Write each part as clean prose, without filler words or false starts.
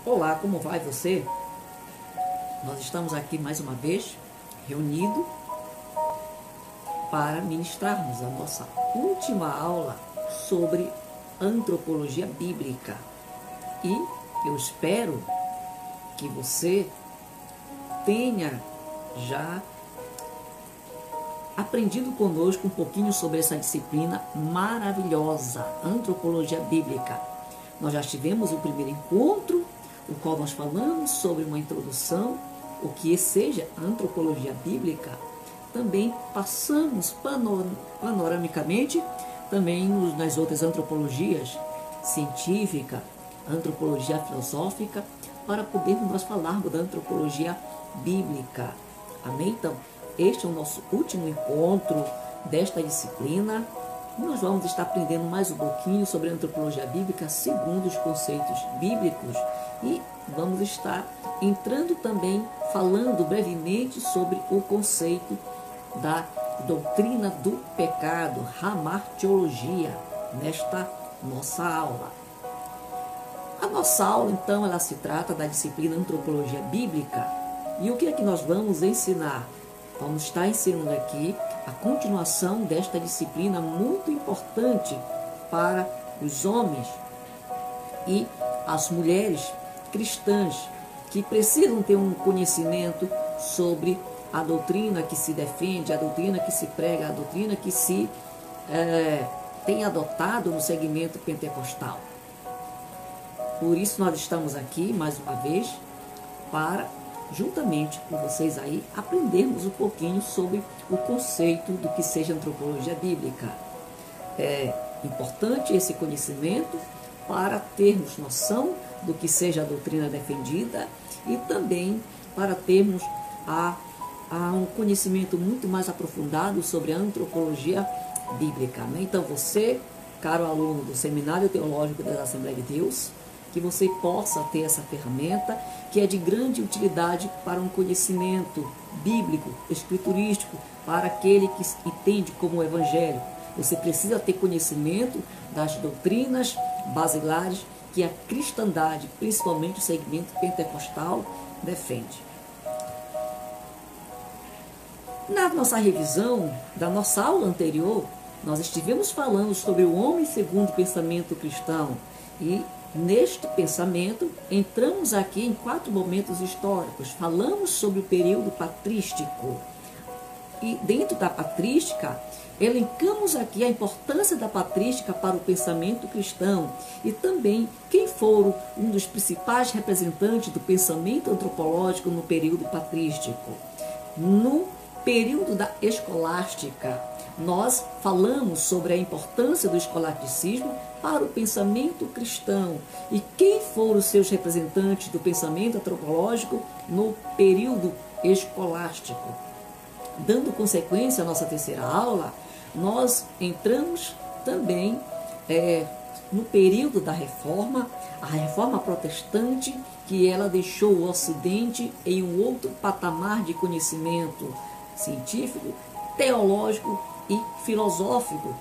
Olá, como vai você? Nós estamos aqui mais uma vez reunidos para ministrarmos a nossa última aula sobre antropologia bíblica. E eu espero que você tenha já aprendido conosco um pouquinho sobre essa disciplina maravilhosa, antropologia bíblica. Nós já tivemos o primeiro encontro, o qual nós falamos sobre uma introdução, o que seja a antropologia bíblica. Também passamos panoramicamente também nas outras antropologias, científica, antropologia filosófica, para podermos nós falarmos da antropologia bíblica. Amém? Então, este é o nosso último encontro desta disciplina. Nós vamos estar aprendendo mais um pouquinho sobre a antropologia bíblica segundo os conceitos bíblicos e vamos estar entrando também, falando brevemente sobre o conceito da doutrina do pecado, hamartiologia, nesta nossa aula. A nossa aula, então, ela se trata da disciplina antropologia bíblica. E o que é que nós vamos ensinar? Vamos estar ensinando aqui a continuação desta disciplina muito importante para os homens e as mulheres cristãs que precisam ter um conhecimento sobre a doutrina que se defende, a doutrina que se prega, a doutrina que se tem adotado no segmento pentecostal. Por isso nós estamos aqui mais uma vez para, juntamente com vocês aí, aprendermos um pouquinho sobre o conceito do que seja antropologia bíblica. É importante esse conhecimento para termos noção do que seja a doutrina defendida e também para termos um conhecimento muito mais aprofundado sobre a antropologia bíblica. Né? Então você, caro aluno do Seminário Teológico da Assembleia de Deus, que você possa ter essa ferramenta que é de grande utilidade para um conhecimento bíblico, escriturístico, para aquele que entende como o Evangelho. Você precisa ter conhecimento das doutrinas basilares que a cristandade, principalmente o segmento pentecostal, defende. Na nossa revisão da nossa aula anterior, nós estivemos falando sobre o homem segundo o pensamento cristão e neste pensamento, entramos aqui em 4 momentos históricos. Falamos sobre o período patrístico. E dentro da patrística, elencamos aqui a importância da patrística para o pensamento cristão e também quem foram um dos principais representantes do pensamento antropológico no período patrístico. No período da escolástica, nós falamos sobre a importância do escolasticismo para o pensamento cristão e quem foram os seus representantes do pensamento antropológico no período escolástico. Dando consequência à nossa terceira aula, nós entramos também no período da reforma, a reforma protestante, que ela deixou o Ocidente em um outro patamar de conhecimento científico, teológico e filosófico.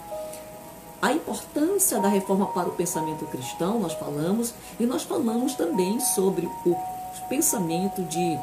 A importância da reforma para o pensamento cristão, nós falamos, e nós falamos também sobre o pensamento de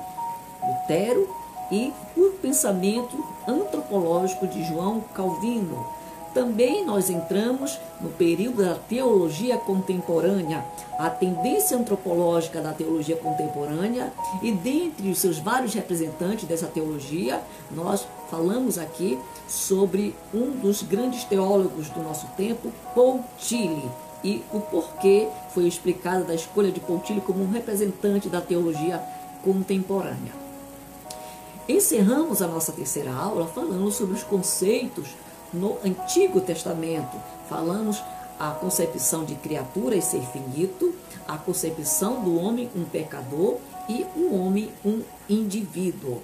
Lutero e o pensamento antropológico de João Calvino. Também nós entramos no período da teologia contemporânea, a tendência antropológica da teologia contemporânea, e dentre os seus vários representantes dessa teologia, nós falamos aqui sobre um dos grandes teólogos do nosso tempo, Paul Tillich, e o porquê foi explicado da escolha de Paul Tillich como um representante da teologia contemporânea. Encerramos a nossa terceira aula falando sobre os conceitos no Antigo Testamento. Falamos a concepção de criatura e ser finito, a concepção do homem um pecador e o homem um indivíduo.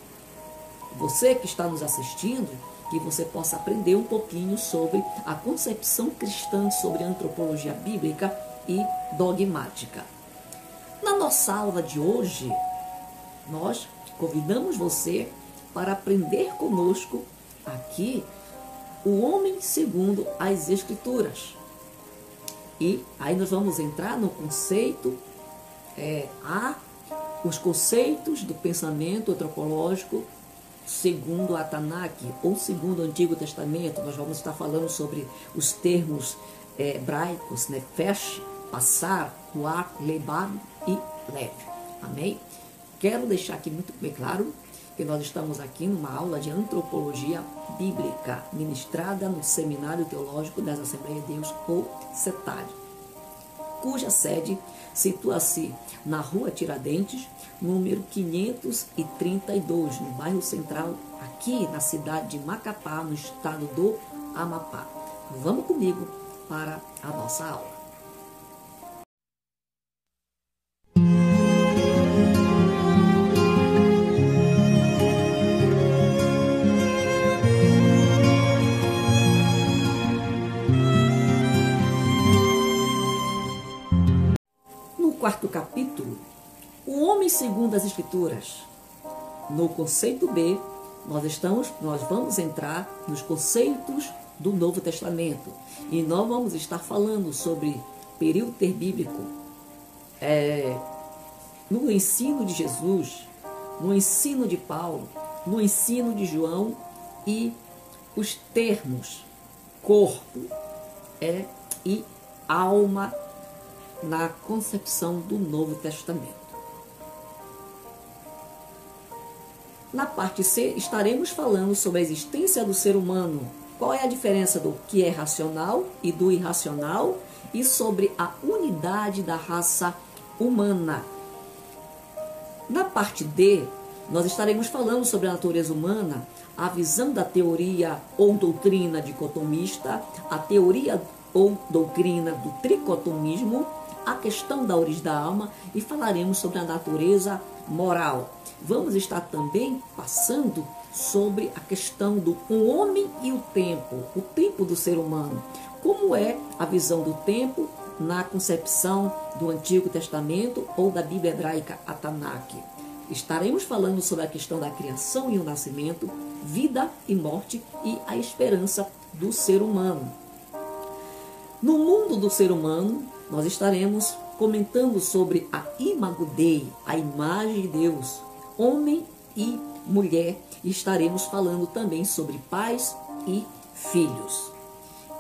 Você que está nos assistindo, que você possa aprender um pouquinho sobre a concepção cristã sobre a antropologia bíblica e dogmática. Na nossa aula de hoje, nós convidamos você para aprender conosco aqui o homem segundo as Escrituras. E aí nós vamos entrar no conceito há os conceitos do pensamento antropológico segundo a Tanakh, ou segundo o Antigo Testamento. Nós vamos estar falando sobre os termos hebraicos, nefesh, passar, ruach, lebab e lev. Amém? Quero deixar aqui muito bem claro que nós estamos aqui numa aula de antropologia bíblica, ministrada no Seminário Teológico das Assembleias de Deus, ou SETAD, cuja sede situa-se na Rua Tiradentes, número 532, no bairro Central, aqui na cidade de Macapá, no estado do Amapá. Vamos comigo para a nossa aula. No quarto capítulo, o homem segundo as Escrituras. No conceito B, nós vamos entrar nos conceitos do Novo Testamento. E nós vamos estar falando sobre período interbíblico, no ensino de Jesus, no ensino de Paulo, no ensino de João e os termos corpo e alma na concepção do Novo Testamento. Na parte C, estaremos falando sobre a existência do ser humano, qual é a diferença do que é racional e do irracional, e sobre a unidade da raça humana. Na parte D, nós estaremos falando sobre a natureza humana, a visão da teoria ou doutrina dicotomista, a teoria ou doutrina do tricotomismo, a questão da origem da alma, e falaremos sobre a natureza moral. Vamos estar também passando sobre a questão do homem e o tempo do ser humano. Como é a visão do tempo na concepção do Antigo Testamento ou da Bíblia hebraica, a Tanakh. Estaremos falando sobre a questão da criação e o nascimento, vida e morte e a esperança do ser humano. No mundo do ser humano, nós estaremos comentando sobre a Imago Dei, a imagem de Deus, homem e mulher, e estaremos falando também sobre pais e filhos.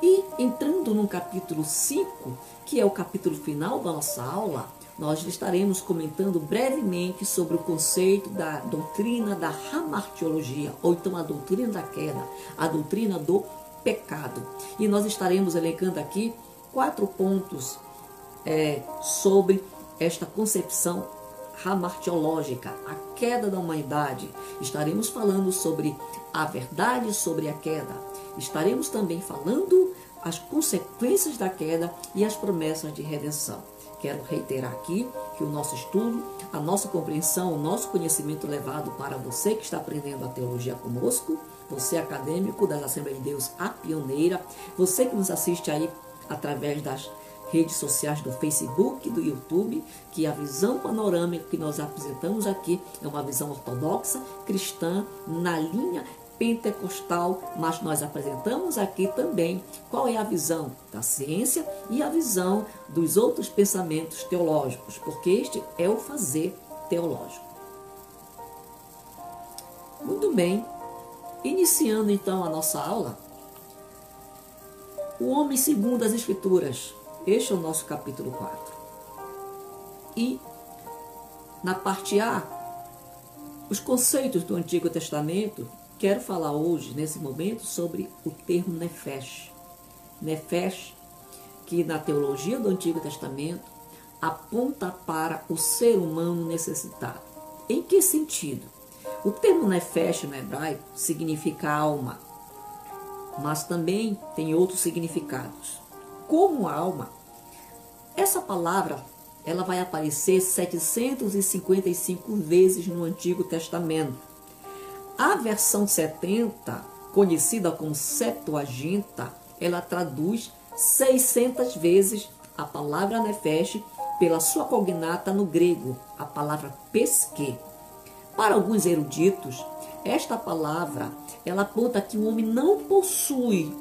E entrando no capítulo 5, que é o capítulo final da nossa aula, nós estaremos comentando brevemente sobre o conceito da doutrina da hamartiologia, ou então a doutrina da queda, a doutrina do pecado. E nós estaremos elencando aqui 4 pontos sobre esta concepção hamartiológica, a queda da humanidade. Estaremos falando sobre a verdade sobre a queda. Estaremos também falando as consequências da queda e as promessas de redenção. Quero reiterar aqui que o nosso estudo, a nossa compreensão, o nosso conhecimento levado para você que está aprendendo a teologia conosco, você acadêmico das Assembleias de Deus, a pioneira, você que nos assiste aí através das redes sociais do Facebook, do YouTube, que a visão panorâmica que nós apresentamos aqui é uma visão ortodoxa, cristã, na linha pentecostal, mas nós apresentamos aqui também qual é a visão da ciência e a visão dos outros pensamentos teológicos, porque este é o fazer teológico. Muito bem, iniciando então a nossa aula, o homem segundo as Escrituras. Este é o nosso capítulo 4. E na parte A, os conceitos do Antigo Testamento, quero falar hoje, nesse momento, sobre o termo nefesh. Nefesh, que na teologia do Antigo Testamento aponta para o ser humano necessitado. Em que sentido? O termo nefesh no hebraico significa alma, mas também tem outros significados. Como alma, essa palavra ela vai aparecer 755 vezes no Antigo Testamento. A versão 70, conhecida como Septuaginta, ela traduz 600 vezes a palavra nefesh pela sua cognata no grego, a palavra pesque. Para alguns eruditos, esta palavra ela aponta que o homem não possui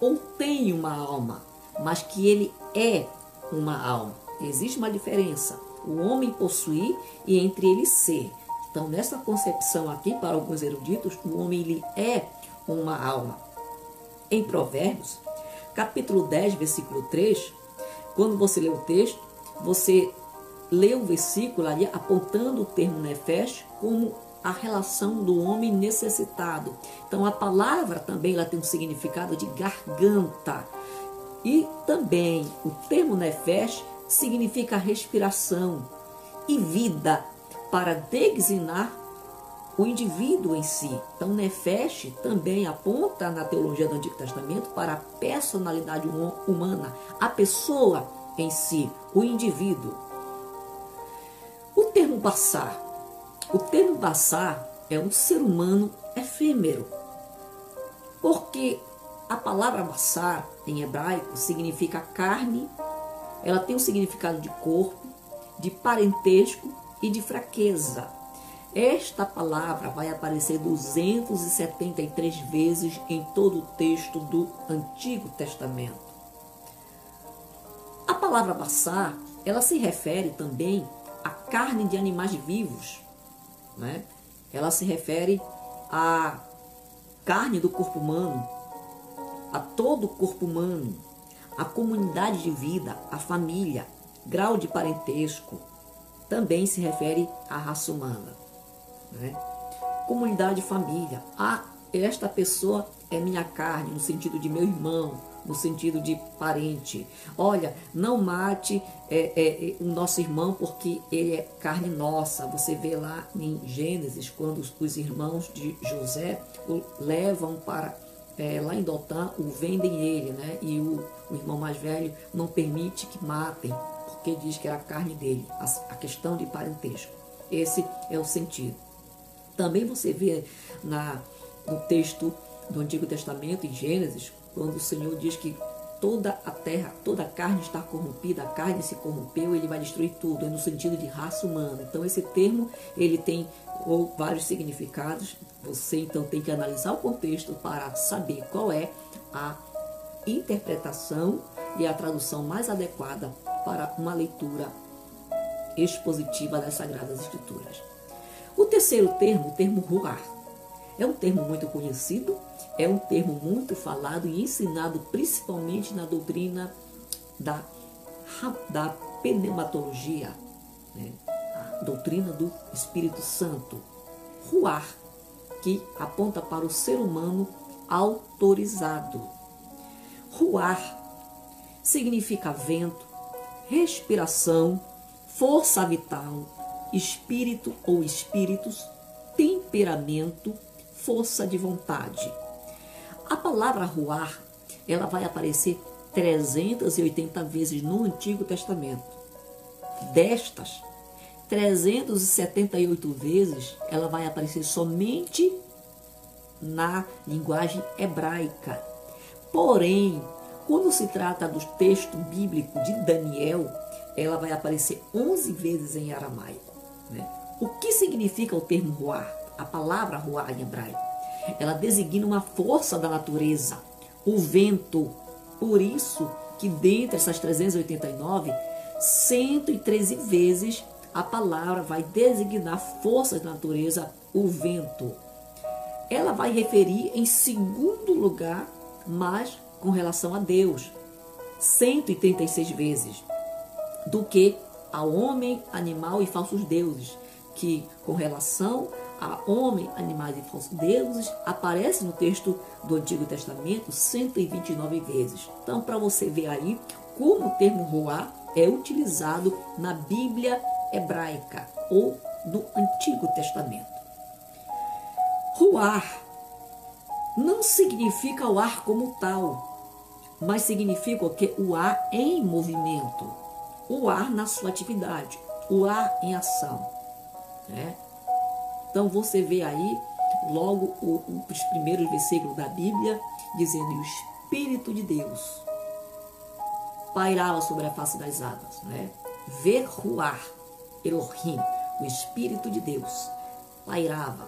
ou tem uma alma, mas que ele é uma alma. Existe uma diferença. o homem possuir e entre eles ser. Então, nessa concepção aqui, para alguns eruditos, o homem ele é uma alma. Em Provérbios, capítulo 10, versículo 3, quando você lê o texto, você lê o versículo ali apontando o termo nefesh como a relação do homem necessitado. Então, a palavra também ela tem um significado de garganta. E também o termo nefesh significa respiração e vida para designar o indivíduo em si. Então, nefesh também aponta na teologia do Antigo Testamento para a personalidade humana, a pessoa em si, o indivíduo. O termo Bassar. O termo Bassar é um ser humano efêmero, porque a palavra Bassar em hebraico significa carne, ela tem um significado de corpo, de parentesco e de fraqueza. Esta palavra vai aparecer 273 vezes em todo o texto do Antigo Testamento. A palavra Bassar, ela se refere também à carne de animais vivos, né? Ela se refere à carne do corpo humano, a todo o corpo humano, a comunidade de vida, a família, grau de parentesco. Também se refere à raça humana, né? Comunidade e família. Esta pessoa é minha carne, no sentido de meu irmão, no sentido de parente. Olha, não mate o nosso irmão porque ele é carne nossa. Você vê lá em Gênesis, quando os irmãos de José o levam para lá em Dotã, o vendem ele, né? E o irmão mais velho não permite que matem, porque diz que era a carne dele, a questão de parentesco. Esse é o sentido. Também você vê no texto do Antigo Testamento, em Gênesis, quando o Senhor diz que toda a terra, toda a carne está corrompida, a carne se corrompeu, ele vai destruir tudo, é no sentido de raça humana. Então esse termo, ele tem vários significados, você então tem que analisar o contexto para saber qual é a interpretação e a tradução mais adequada para uma leitura expositiva das Sagradas Escrituras. O terceiro termo, o termo ruar, é um termo muito conhecido, é um termo muito falado e ensinado principalmente na doutrina da pneumatologia, né? A doutrina do Espírito Santo. Ruar, que aponta para o ser humano autorizado. Ruar significa vento, respiração, força vital, espírito ou espíritos, temperamento, força de vontade. A palavra ruar, ela vai aparecer 380 vezes no Antigo Testamento. Destas, 378 vezes ela vai aparecer somente na linguagem hebraica. Porém, quando se trata do texto bíblico de Daniel, ela vai aparecer 11 vezes em aramaico, né? O que significa o termo ruar? A palavra ruar em hebraico, ela designa uma força da natureza, o vento. Por isso que dentre essas 389, 113 vezes a palavra vai designar forças da natureza, o vento. Ela vai referir em segundo lugar, mas com relação a Deus, 136 vezes, do que ao homem, animal e falsos deuses, que com relação a homem, animais e falsos deuses aparece no texto do Antigo Testamento 129 vezes. Então, para você ver aí como o termo ruar é utilizado na Bíblia hebraica ou do Antigo Testamento. Ruar não significa o ar como tal, mas significa o que? O ar em movimento, o ar na sua atividade, o ar em ação, né? Então você vê aí logo os primeiros versículos da Bíblia dizendo: o Espírito de Deus pairava sobre a face das águas, né? Ver ruar, Elohim, o Espírito de Deus pairava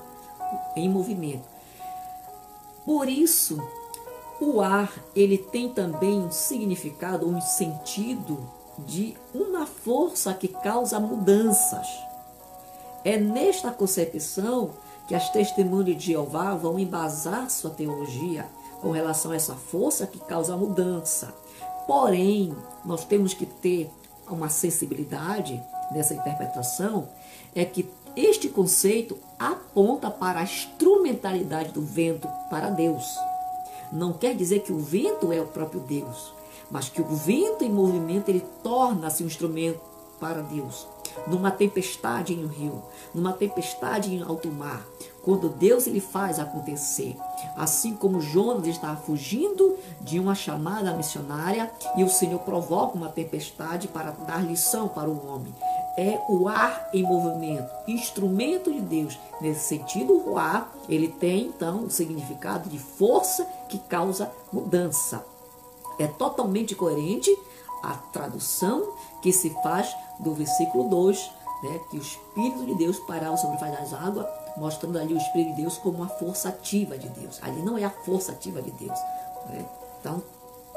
em movimento. Por isso, o ar ele tem também um significado, um sentido de uma força que causa mudanças. É nesta concepção que as testemunhas de Jeová vão embasar sua teologia com relação a essa força que causa mudança. Porém, nós temos que ter uma sensibilidade nessa interpretação, é que este conceito aponta para a instrumentalidade do vento para Deus. Não quer dizer que o vento é o próprio Deus, mas que o vento em movimento ele torna-se um instrumento para Deus. Numa tempestade em um rio, numa tempestade em alto mar, quando Deus ele faz acontecer. Assim como Jonas estava fugindo de uma chamada missionária e o Senhor provoca uma tempestade para dar lição para o homem. É o ar em movimento, instrumento de Deus. Nesse sentido, o ar ele tem então o significado de força que causa mudança. É totalmente coerente a tradução que se faz do versículo 2, né, que o Espírito de Deus pairava sobre a face das águas, mostrando ali o Espírito de Deus como uma força ativa de Deus. Ali não é a força ativa de Deus, né? Então,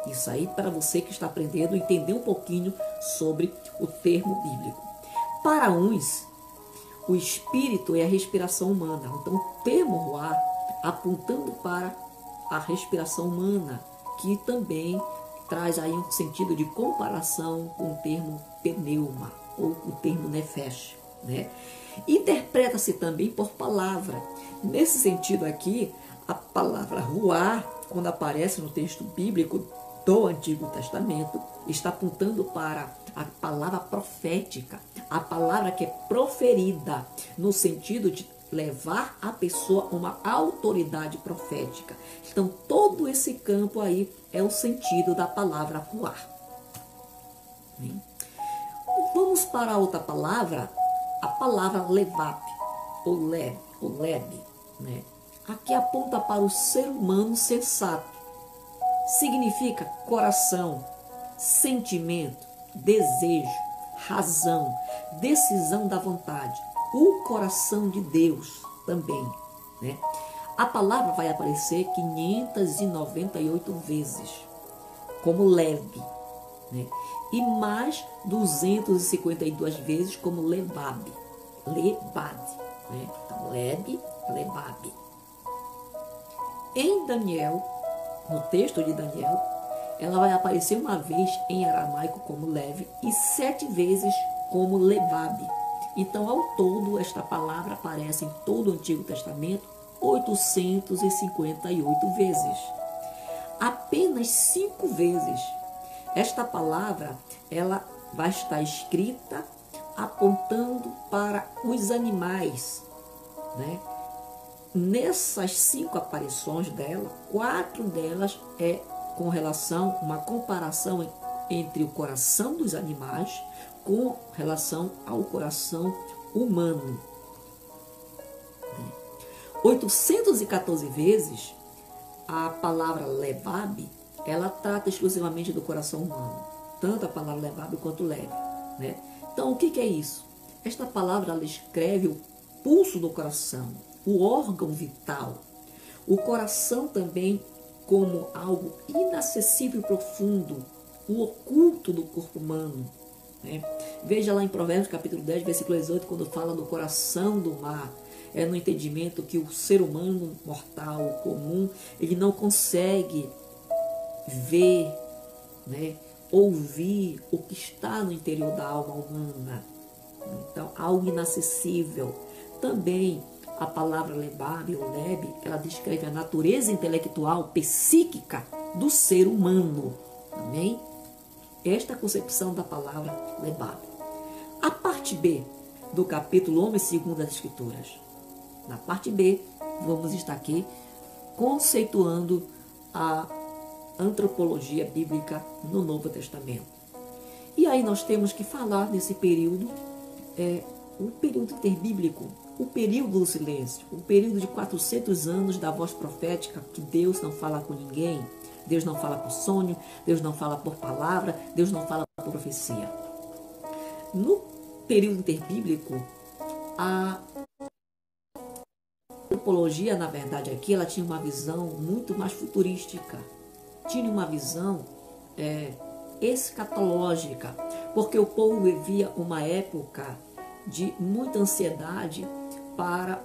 isso aí para você que está aprendendo, entender um pouquinho sobre o termo bíblico. Para uns, o Espírito é a respiração humana. Então, o termo ruá apontando para a respiração humana, que também traz aí um sentido de comparação com o termo pneuma ou o termo nefesh, né? Interpreta-se também por palavra. Nesse sentido aqui, a palavra ruá, quando aparece no texto bíblico do Antigo Testamento, está apontando para a palavra profética, a palavra que é proferida no sentido de levar a pessoa a uma autoridade profética. Então, todo esse campo aí é o sentido da palavra ruá. Vamos para a outra palavra, a palavra levap, ou leb, né? Aqui aponta para o ser humano sensato. Significa coração, sentimento, desejo, razão, decisão da vontade. O coração de Deus também, né? A palavra vai aparecer 598 vezes como leve, né? E mais 252 vezes como lebab, né? Então, lebab. Em Daniel, no texto de Daniel, ela vai aparecer uma vez em aramaico como leve e 7 vezes como lebab. Então, ao todo, esta palavra aparece em todo o Antigo Testamento 858 vezes. Apenas 5 vezes esta palavra ela vai estar escrita apontando para os animais, né? Nessas 5 aparições dela, 4 delas é com relação, uma comparação entre o coração dos animais com relação ao coração humano. 814 vezes a palavra levab, ela trata exclusivamente do coração humano, tanto a palavra levab quanto leve, né? Então, o que é isso? Esta palavra ela descreve o pulso do coração, o órgão vital, o coração também como algo inacessível e profundo, o oculto do corpo humano, né? Veja lá em Provérbios capítulo 10, versículo 18, quando fala do coração do mar. É no entendimento que o ser humano mortal, comum, ele não consegue ver, né, ouvir o que está no interior da alma humana. Então, algo inacessível. Também a palavra lebab ou leb, ela descreve a natureza intelectual, psíquica do ser humano. Amém? Esta é a concepção da palavra lebab. A parte B do capítulo 1 e 2 das Escrituras. Na parte B, vamos estar aqui conceituando a antropologia bíblica no Novo Testamento. E aí nós temos que falar desse período, o período interbíblico, o período do silêncio, o período de 400 anos da voz profética, que Deus não fala com ninguém, Deus não fala por sonho, Deus não fala por palavra, Deus não fala por profecia. No período interbíblico, a antropologia, na verdade, aqui, ela tinha uma visão muito mais futurística, tinha uma visão escatológica, porque o povo vivia uma época de muita ansiedade para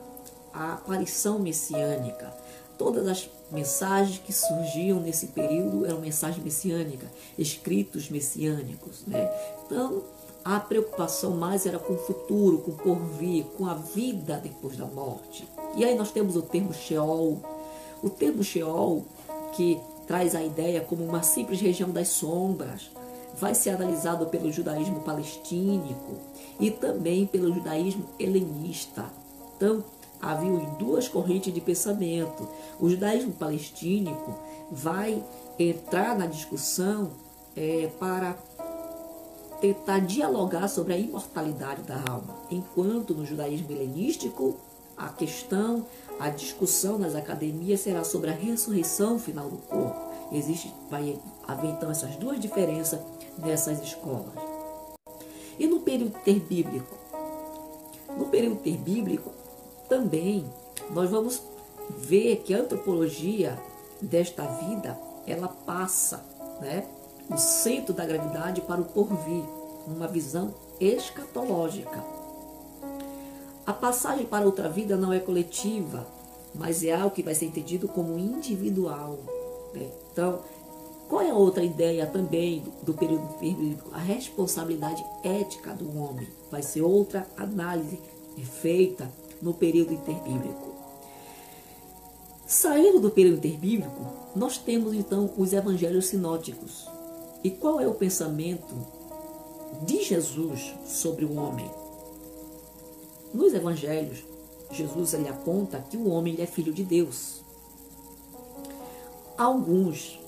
a aparição messiânica. Todas as mensagens que surgiam nesse período eram mensagens messiânicas, escritos messiânicos, né? Então, a preocupação mais era com o futuro, com o porvir, com a vida depois da morte. E aí nós temos o termo Sheol. O termo Sheol, que traz a ideia como uma simples região das sombras, vai ser analisado pelo judaísmo palestínico e também pelo judaísmo helenista. Então, havia duas correntes de pensamento. O judaísmo palestínico vai entrar na discussão para tentar dialogar sobre a imortalidade da alma, enquanto no judaísmo helenístico a discussão nas academias será sobre a ressurreição final do corpo. Vai haver então essas duas diferenças nessas escolas. E no período interbíblico? No período interbíblico também nós vamos ver que a antropologia desta vida, ela passa, né, o centro da gravidade para o porvir, uma visão escatológica. A passagem para outra vida não é coletiva, mas é algo que vai ser entendido como individual, né? Então, qual é a outra ideia também do período interbíblico? A responsabilidade ética do homem vai ser outra análise feita no período interbíblico. Saindo do período interbíblico, nós temos então os evangelhos sinóticos. E qual é o pensamento de Jesus sobre o homem? Nos evangelhos, Jesus ele aponta que o homem ele é filho de Deus. Alguns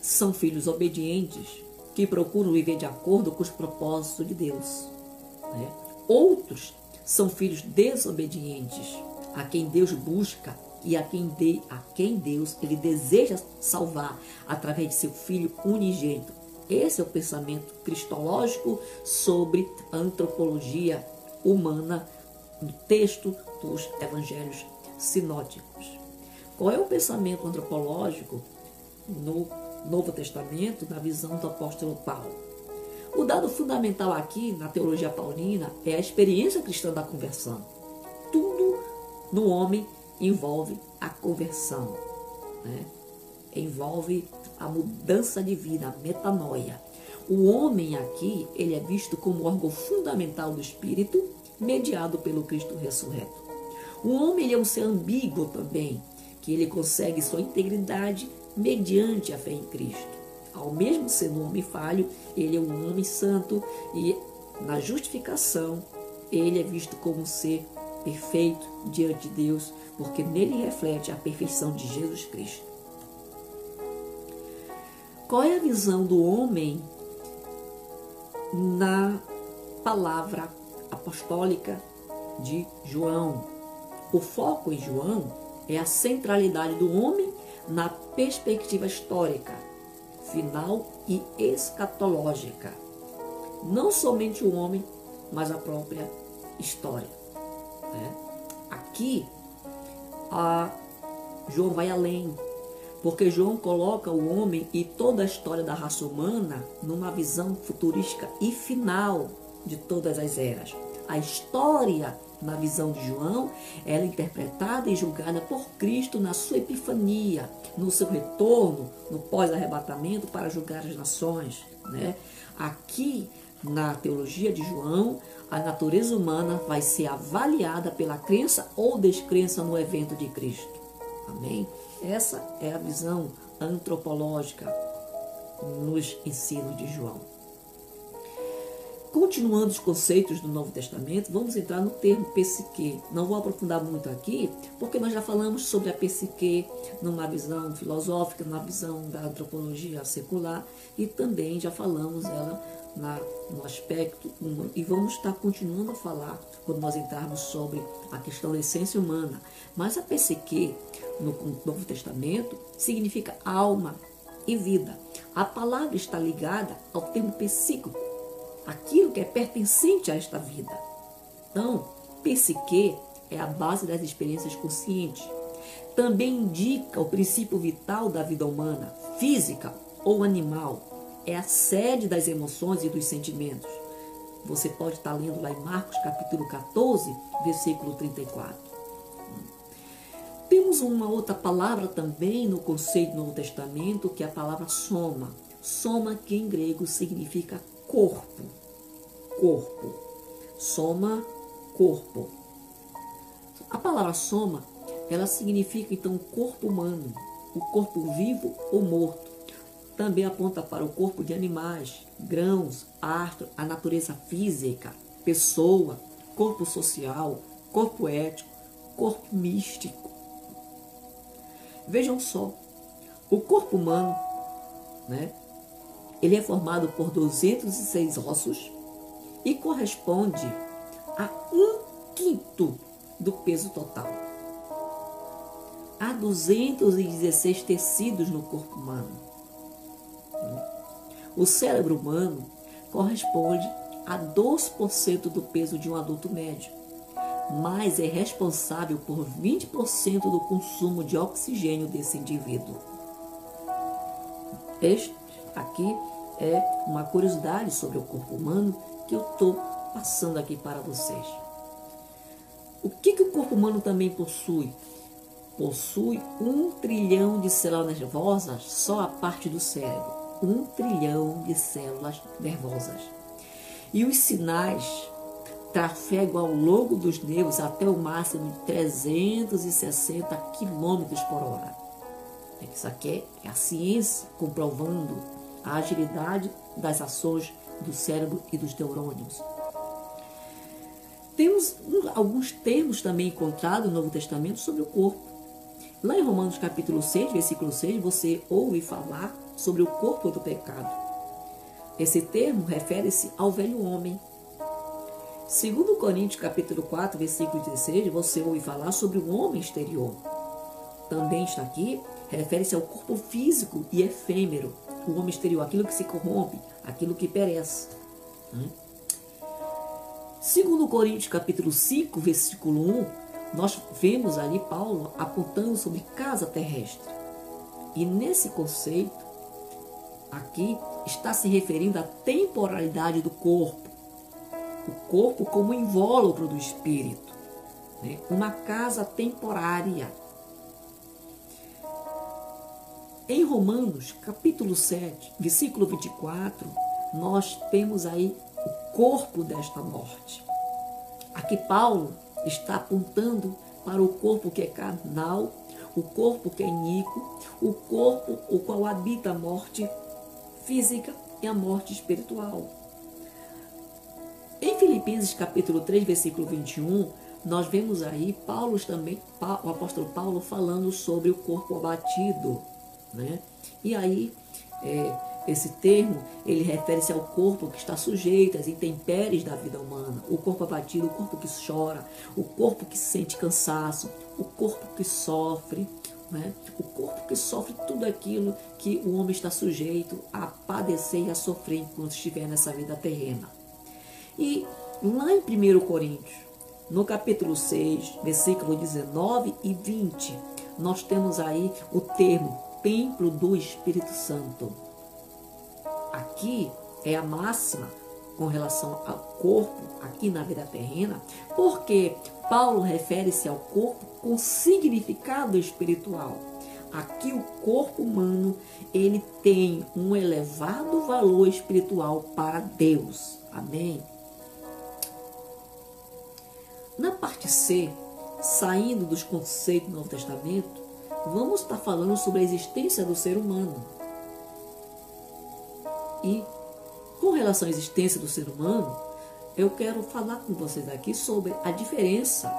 são filhos obedientes que procuram viver de acordo com os propósitos de Deus, né? Outros são filhos desobedientes, a quem Deus busca e a quem Deus ele deseja salvar através de seu Filho unigênito. Esse é o pensamento cristológico sobre a antropologia humana no texto dos evangelhos sinóticos. Qual é o pensamento antropológico no Novo Testamento, na visão do apóstolo Paulo? O dado fundamental aqui na teologia paulina é a experiência cristã da conversão. Tudo no homem envolve a conversão, né? Envolve a mudança de vida, a metanoia. O homem aqui, ele é visto como órgão fundamental do Espírito, mediado pelo Cristo ressurreto. O homem ele é um ser ambíguo também, que ele consegue sua integridade mediante a fé em Cristo. Ao mesmo sendo um homem falho, ele é um homem santo e na justificação ele é visto como um ser perfeito diante de Deus, porque nele reflete a perfeição de Jesus Cristo. Qual é a visão do homem na palavra apostólica de João? O foco em João é a centralidade do homem na perspectiva histórica, final e escatológica. Não somente o homem, mas a própria história, né? Aqui, João vai além, porque João coloca o homem e toda a história da raça humana numa visão futurística e final de todas as eras. A história, na visão de João, ela é interpretada e julgada por Cristo na sua epifania, no seu retorno, no pós-arrebatamento para julgar as nações, né? Aqui, na teologia de João, a natureza humana vai ser avaliada pela crença ou descrença no evento de Cristo. Amém? Essa é a visão antropológica nos ensinos de João. Continuando os conceitos do Novo Testamento, vamos entrar no termo psique. Não vou aprofundar muito aqui, porque nós já falamos sobre a psique numa visão filosófica, numa visão da antropologia secular, e também já falamos ela no aspecto humano. E vamos estar continuando a falar quando nós entrarmos sobre a questão da essência humana. Mas a psique, no Novo Testamento, significa alma e vida. A palavra está ligada ao termo psíquico, aquilo que é pertencente a esta vida. Então, psique é a base das experiências conscientes. Também indica o princípio vital da vida humana, física ou animal. É a sede das emoções e dos sentimentos. Você pode estar lendo lá em Marcos capítulo 14, versículo 34. Temos uma outra palavra também no conceito do Novo Testamento, que é a palavra soma. Soma, que em grego significa corpo. Corpo. Soma, corpo. A palavra soma, ela significa então o corpo humano, o corpo vivo ou morto. Também aponta para o corpo de animais, grãos, astros, a natureza física, pessoa, corpo social, corpo ético, corpo místico. Vejam só, o corpo humano, né, ele é formado por 206 ossos e corresponde a 1/5 do peso total. Há 216 tecidos no corpo humano. O cérebro humano corresponde a 2% do peso de um adulto médio, mas é responsável por 20% do consumo de oxigênio desse indivíduo. Este aqui é uma curiosidade sobre o corpo humano que eu estou passando aqui para vocês. O que o corpo humano também possui? Possui 1 trilhão de células nervosas, só a parte do cérebro. 1 trilhão de células nervosas. E os sinais trafegam ao longo dos nervos até o máximo de 360 km por hora. Isso aqui é a ciência comprovando a agilidade das ações do cérebro e dos neurônios. Temos alguns termos também encontrados no Novo Testamento sobre o corpo. Lá em Romanos capítulo 6, versículo 6, você ouve falar sobre o corpo do pecado. Esse termo refere-se ao velho homem. Segundo Coríntios capítulo 4, versículo 16, você ouve falar sobre o homem exterior. Também está aqui, refere-se ao corpo físico e efêmero. O homem exterior, aquilo que se corrompe, aquilo que perece. Segundo Coríntios capítulo 5, versículo 1, nós vemos ali Paulo apontando sobre casa terrestre. E nesse conceito, aqui está se referindo à temporalidade do corpo. O corpo como invólucro do espírito. Né? Uma casa temporária. Em Romanos capítulo 7, versículo 24, nós temos aí o corpo desta morte. Aqui Paulo está apontando para o corpo que é carnal, o corpo que é iníquo, o corpo o qual habita a morte física e a morte espiritual. Em Filipenses capítulo 3, versículo 21, nós vemos aí o apóstolo Paulo falando sobre o corpo abatido. Né? E aí, esse termo, ele refere-se ao corpo que está sujeito às intempéries da vida humana. O corpo abatido, o corpo que chora, o corpo que sente cansaço, o corpo que sofre, né? O corpo que sofre tudo aquilo que o homem está sujeito a padecer e a sofrer enquanto estiver nessa vida terrena. E lá em 1 Coríntios, no capítulo 6, versículo 19 e 20, nós temos aí o termo templo do Espírito Santo. Aqui é a máxima com relação ao corpo aqui na vida terrena, porque Paulo refere-se ao corpo com significado espiritual. Aqui o corpo humano, ele tem um elevado valor espiritual para Deus. Amém? Na parte C, saindo dos conceitos do Novo Testamento, vamos estar falando sobre a existência do ser humano. E, com relação à existência do ser humano, eu quero falar com vocês aqui sobre a diferença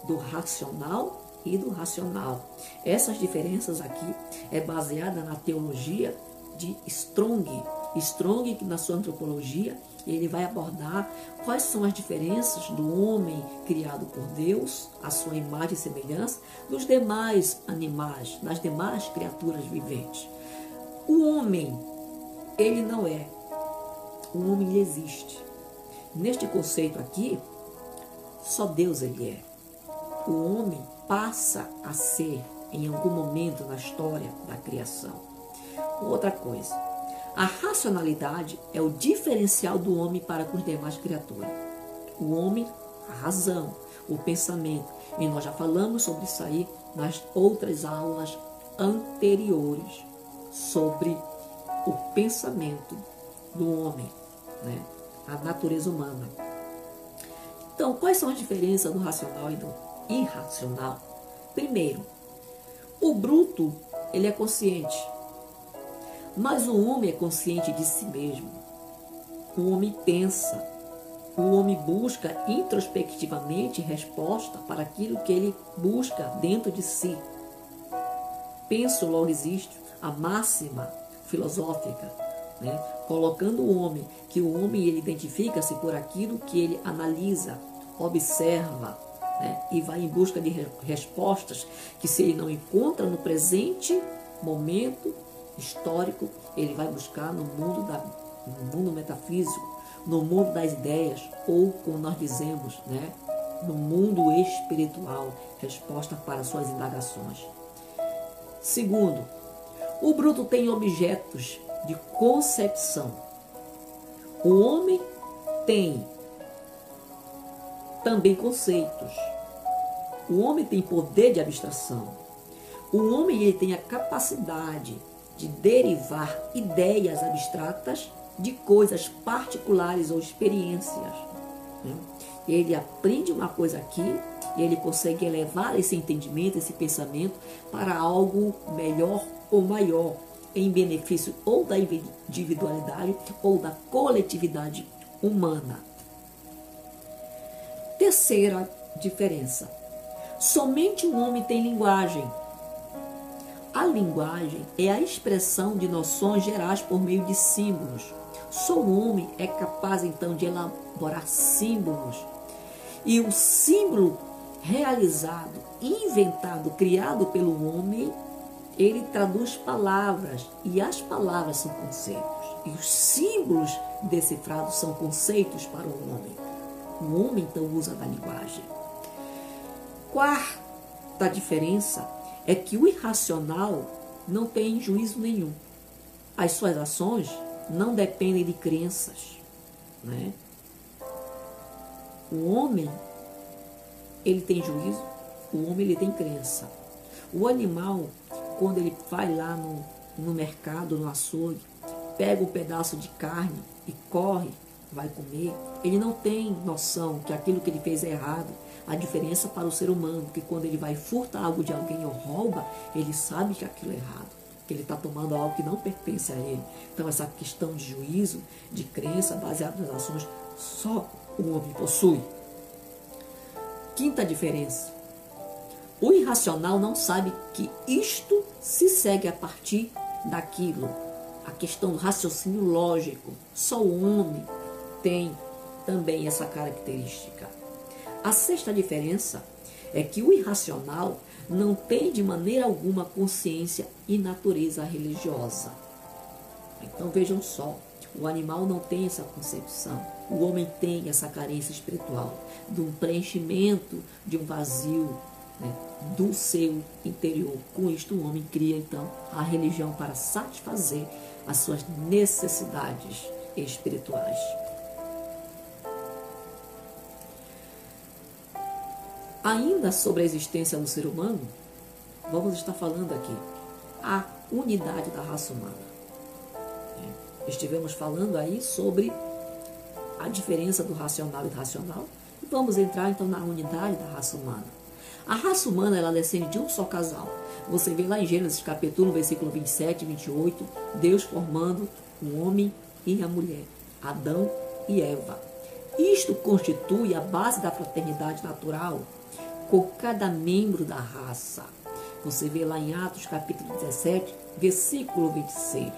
do racional e do racional. Essas diferenças aqui é baseada na teologia de Strong. Strong, que na sua antropologia, ele vai abordar quais são as diferenças do homem criado por Deus, a sua imagem e semelhança, dos demais animais, das demais criaturas viventes. O homem, ele não é. O homem existe. Neste conceito aqui, só Deus ele é. O homem passa a ser em algum momento na história da criação. Outra coisa, A racionalidade é o diferencial do homem para com as demais criaturas. O homem, a razão, o pensamento. E nós já falamos sobre isso aí nas outras aulas anteriores, sobre o pensamento do homem, né? A natureza humana. Então, quais são as diferenças do racional e do irracional? Primeiro, o bruto, ele é consciente, mas o homem é consciente de si mesmo. O homem pensa, o homem busca introspectivamente resposta para aquilo que ele busca dentro de si. Penso, logo existe, a máxima filosófica, né? Colocando o homem, que o homem ele identifica-se por aquilo que ele analisa, observa, né? E vai em busca de respostas que, se ele não encontra no presente momento histórico, ele vai buscar no mundo metafísico, no mundo das ideias, ou, como nós dizemos, né? No mundo espiritual, resposta para suas indagações. Segundo, o bruto tem objetos de concepção. O homem tem também conceitos. O homem tem poder de abstração. O homem ele tem a capacidade de derivar ideias abstratas de coisas particulares ou experiências, né? Ele aprende uma coisa aqui e ele consegue elevar esse entendimento, esse pensamento para algo melhor ou maior, em benefício ou da individualidade ou da coletividade humana. Terceira diferença. Somente o homem tem linguagem. A linguagem é a expressão de noções gerais por meio de símbolos. Só o homem é capaz, então, de elaborar símbolos. E o símbolo realizado, inventado, criado pelo homem, ele traduz palavras, e as palavras são conceitos. E os símbolos decifrados são conceitos para o homem. O homem, então, usa da linguagem. Quarta diferença é que o irracional não tem juízo nenhum. As suas ações não dependem de crenças, né? O homem, ele tem juízo, o homem ele tem crença. O animal, quando ele vai lá no mercado, no açougue, pega um pedaço de carne e corre, vai comer, ele não tem noção que aquilo que ele fez é errado. A diferença para o ser humano, que quando ele vai furtar algo de alguém ou rouba, ele sabe que aquilo é errado, que ele está tomando algo que não pertence a ele. Então essa questão de juízo, de crença, baseada nas ações, só o homem possui. Quinta diferença. O irracional não sabe que isto se segue a partir daquilo. A questão do raciocínio lógico. Só o homem tem também essa característica. A sexta diferença é que o irracional não tem de maneira alguma consciência e natureza religiosa. Então vejam só, o animal não tem essa concepção. O homem tem essa carência espiritual, de um preenchimento, de um vazio, né, do seu interior. Com isto o homem cria então a religião para satisfazer as suas necessidades espirituais. Ainda sobre a existência do ser humano, vamos estar falando aqui a unidade da raça humana. Estivemos falando aí sobre a diferença do racional e do irracional, e vamos entrar então na unidade da raça humana. A raça humana, ela descende de um só casal. Você vê lá em Gênesis capítulo 1, versículo 27 e 28, Deus formando o homem e a mulher, Adão e Eva. Isto constitui a base da fraternidade natural com cada membro da raça. Você vê lá em Atos capítulo 17, versículo 26.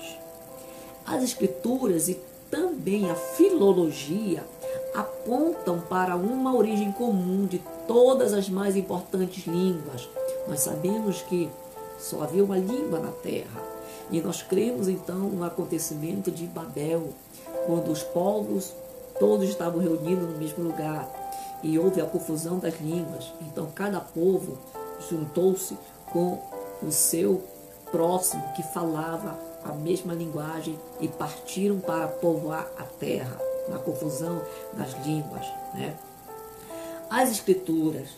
As escrituras e também a filologia apontam para uma origem comum de todas as mais importantes línguas. Nós sabemos que só havia uma língua na Terra. E nós cremos então no acontecimento de Babel, quando os povos todos estavam reunidos no mesmo lugar e houve a confusão das línguas. Então cada povo juntou-se com o seu próximo que falava a mesma linguagem e partiram para povoar a terra, na confusão das línguas, né? As escrituras,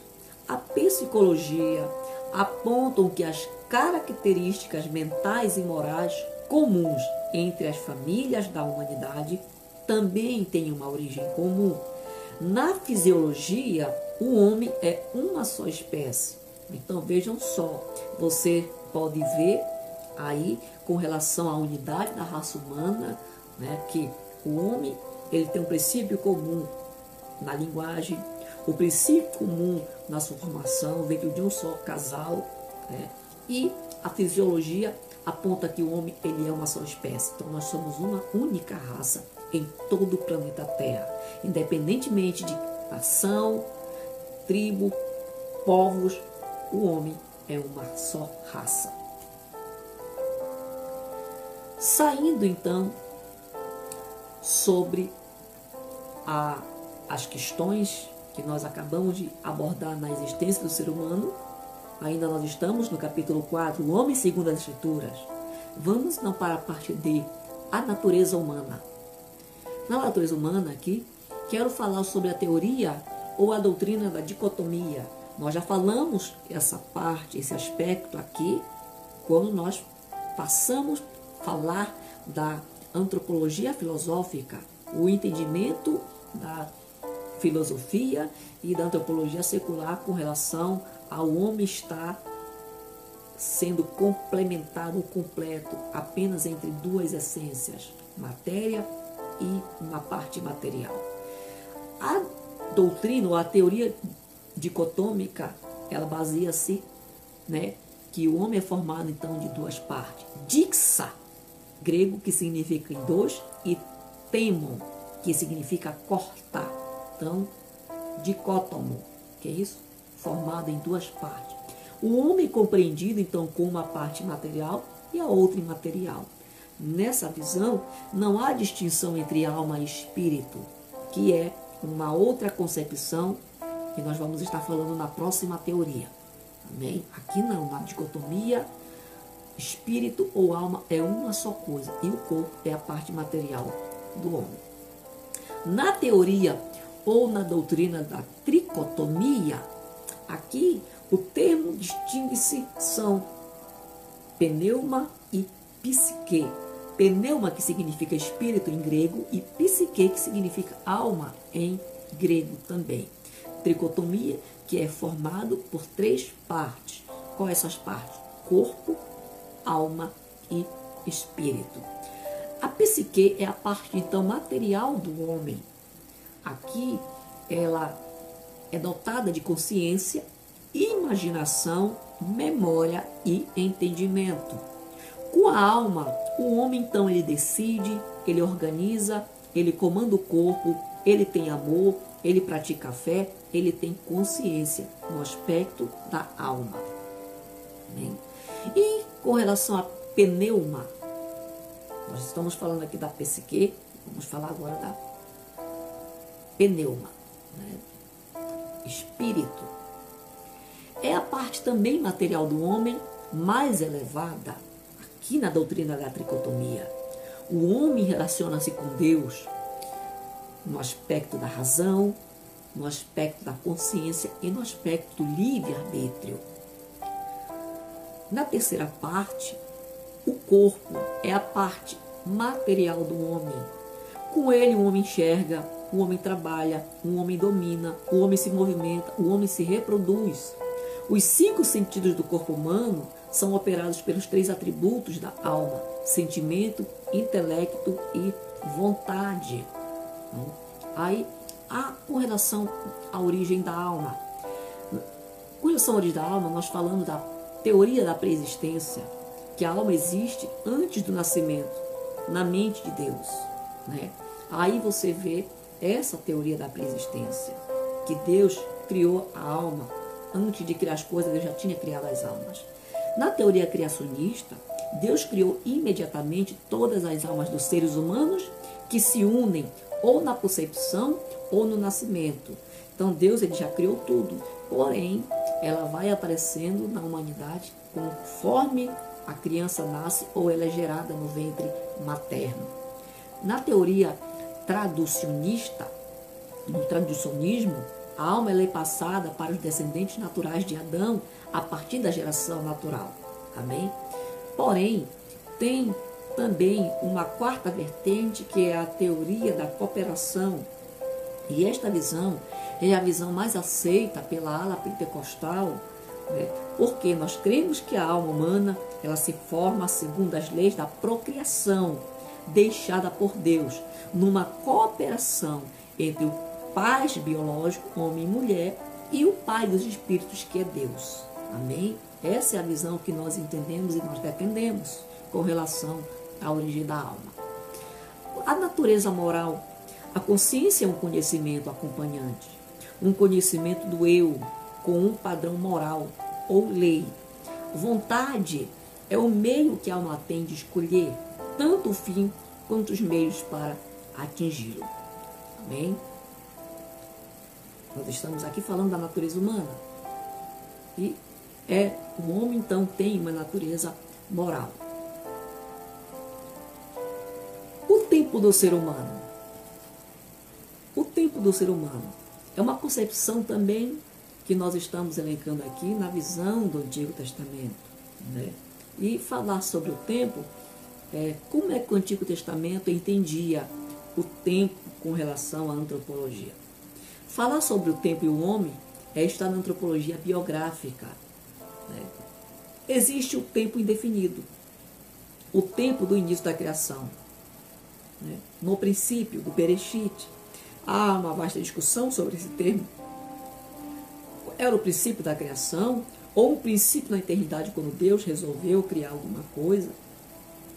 a psicologia apontam que as características mentais e morais comuns entre as famílias da humanidade também têm uma origem comum. Na fisiologia, o homem é uma só espécie. Então vejam só, você pode ver aí com relação à unidade da raça humana, né, que o homem ele tem um princípio comum na linguagem, o princípio comum na sua formação veio de um só casal, né, e a fisiologia aponta que o homem ele é uma só espécie. Então nós somos uma única raça em todo o planeta Terra, independentemente de nação, tribo, povos, o homem é uma só raça. Saindo então sobre as questões que nós acabamos de abordar na existência do ser humano, ainda nós estamos no capítulo 4, o homem segundo as escrituras. Vamos então para a parte de a natureza humana. Na natureza humana aqui, quero falar sobre a teoria ou a doutrina da dicotomia. Nós já falamos essa parte, esse aspecto aqui, quando nós passamos a falar da antropologia filosófica, o entendimento da filosofia e da antropologia secular com relação ao homem estar sendo complementado ou completo apenas entre duas essências, matéria e uma parte material. A doutrina ou a teoria dicotômica, ela baseia-se, né, que o homem é formado então de duas partes. Dixa, grego, que significa em dois, e temon, que significa cortar. Então, dicótomo, que é isso? Formado em duas partes. O homem compreendido então como uma parte material e a outra imaterial. Nessa visão, não há distinção entre alma e espírito, que é uma outra concepção que nós vamos estar falando na próxima teoria. Amém? Aqui não, na dicotomia, espírito ou alma é uma só coisa e o corpo é a parte material do homem. Na teoria ou na doutrina da tricotomia, aqui o termo distingue-se são pneuma e psique. Pneuma, que significa espírito em grego, e psique, que significa alma em grego também. Tricotomia, que é formado por três partes. Quais essas partes? Corpo, alma e espírito. A psique é a parte então material do homem. Aqui ela é dotada de consciência, imaginação, memória e entendimento. Com a alma, o homem então ele decide, ele organiza, ele comanda o corpo, ele tem amor, ele pratica a fé, ele tem consciência no aspecto da alma. Amém? E com relação a pneuma, nós estamos falando aqui da psique, vamos falar agora da pneuma, né? Espírito. É a parte também material do homem mais elevada, aqui na doutrina da tricotomia. O homem relaciona-se com Deus no aspecto da razão, no aspecto da consciência e no aspecto do livre-arbítrio. Na terceira parte, o corpo é a parte material do homem. Com ele o homem enxerga, o homem trabalha, o homem domina, o homem se movimenta, o homem se reproduz. Os 5 sentidos do corpo humano são operados pelos 3 atributos da alma: sentimento, intelecto e vontade. Aí, com relação à origem da alma. Com relação à origem da alma, nós falamos da teoria da pré-existência, que a alma existe antes do nascimento, na mente de Deus, né? Aí você vê essa teoria da pré-existência, que Deus criou a alma. Antes de criar as coisas, Deus já tinha criado as almas. Na teoria criacionista, Deus criou imediatamente todas as almas dos seres humanos que se unem ou na concepção ou no nascimento. Então Deus ele já criou tudo, porém ela vai aparecendo na humanidade conforme a criança nasce ou ela é gerada no ventre materno. Na teoria traducionista, no traducionismo, a alma ela é passada para os descendentes naturais de Adão a partir da geração natural. Amém? Porém, tem também uma quarta vertente, que é a teoria da cooperação. E esta visão é a visão mais aceita pela ala pentecostal, né? Porque nós cremos que a alma humana ela se forma segundo as leis da procriação deixada por Deus, numa cooperação entre o pai biológico, homem e mulher, e o pai dos espíritos, que é Deus. Amém? Essa é a visão que nós entendemos e nós defendemos com relação à origem da alma. A natureza moral, a consciência é um conhecimento acompanhante, um conhecimento do eu com um padrão moral ou lei. Vontade é o meio que a alma tem de escolher tanto o fim quanto os meios para atingi-lo. Amém? Nós estamos aqui falando da natureza humana. E o homem, então, tem uma natureza moral. O tempo do ser humano. O tempo do ser humano é uma concepção também que nós estamos elencando aqui na visão do Antigo Testamento, né? E falar sobre o tempo, como é que o Antigo Testamento entendia o tempo com relação à antropologia. Falar sobre o tempo e o homem estar na antropologia biográfica, né? Existe o tempo indefinido, o tempo do início da criação, né? No princípio, do Bereshit. Há uma vasta discussão sobre esse termo. Era o princípio da criação ou o princípio da eternidade, quando Deus resolveu criar alguma coisa?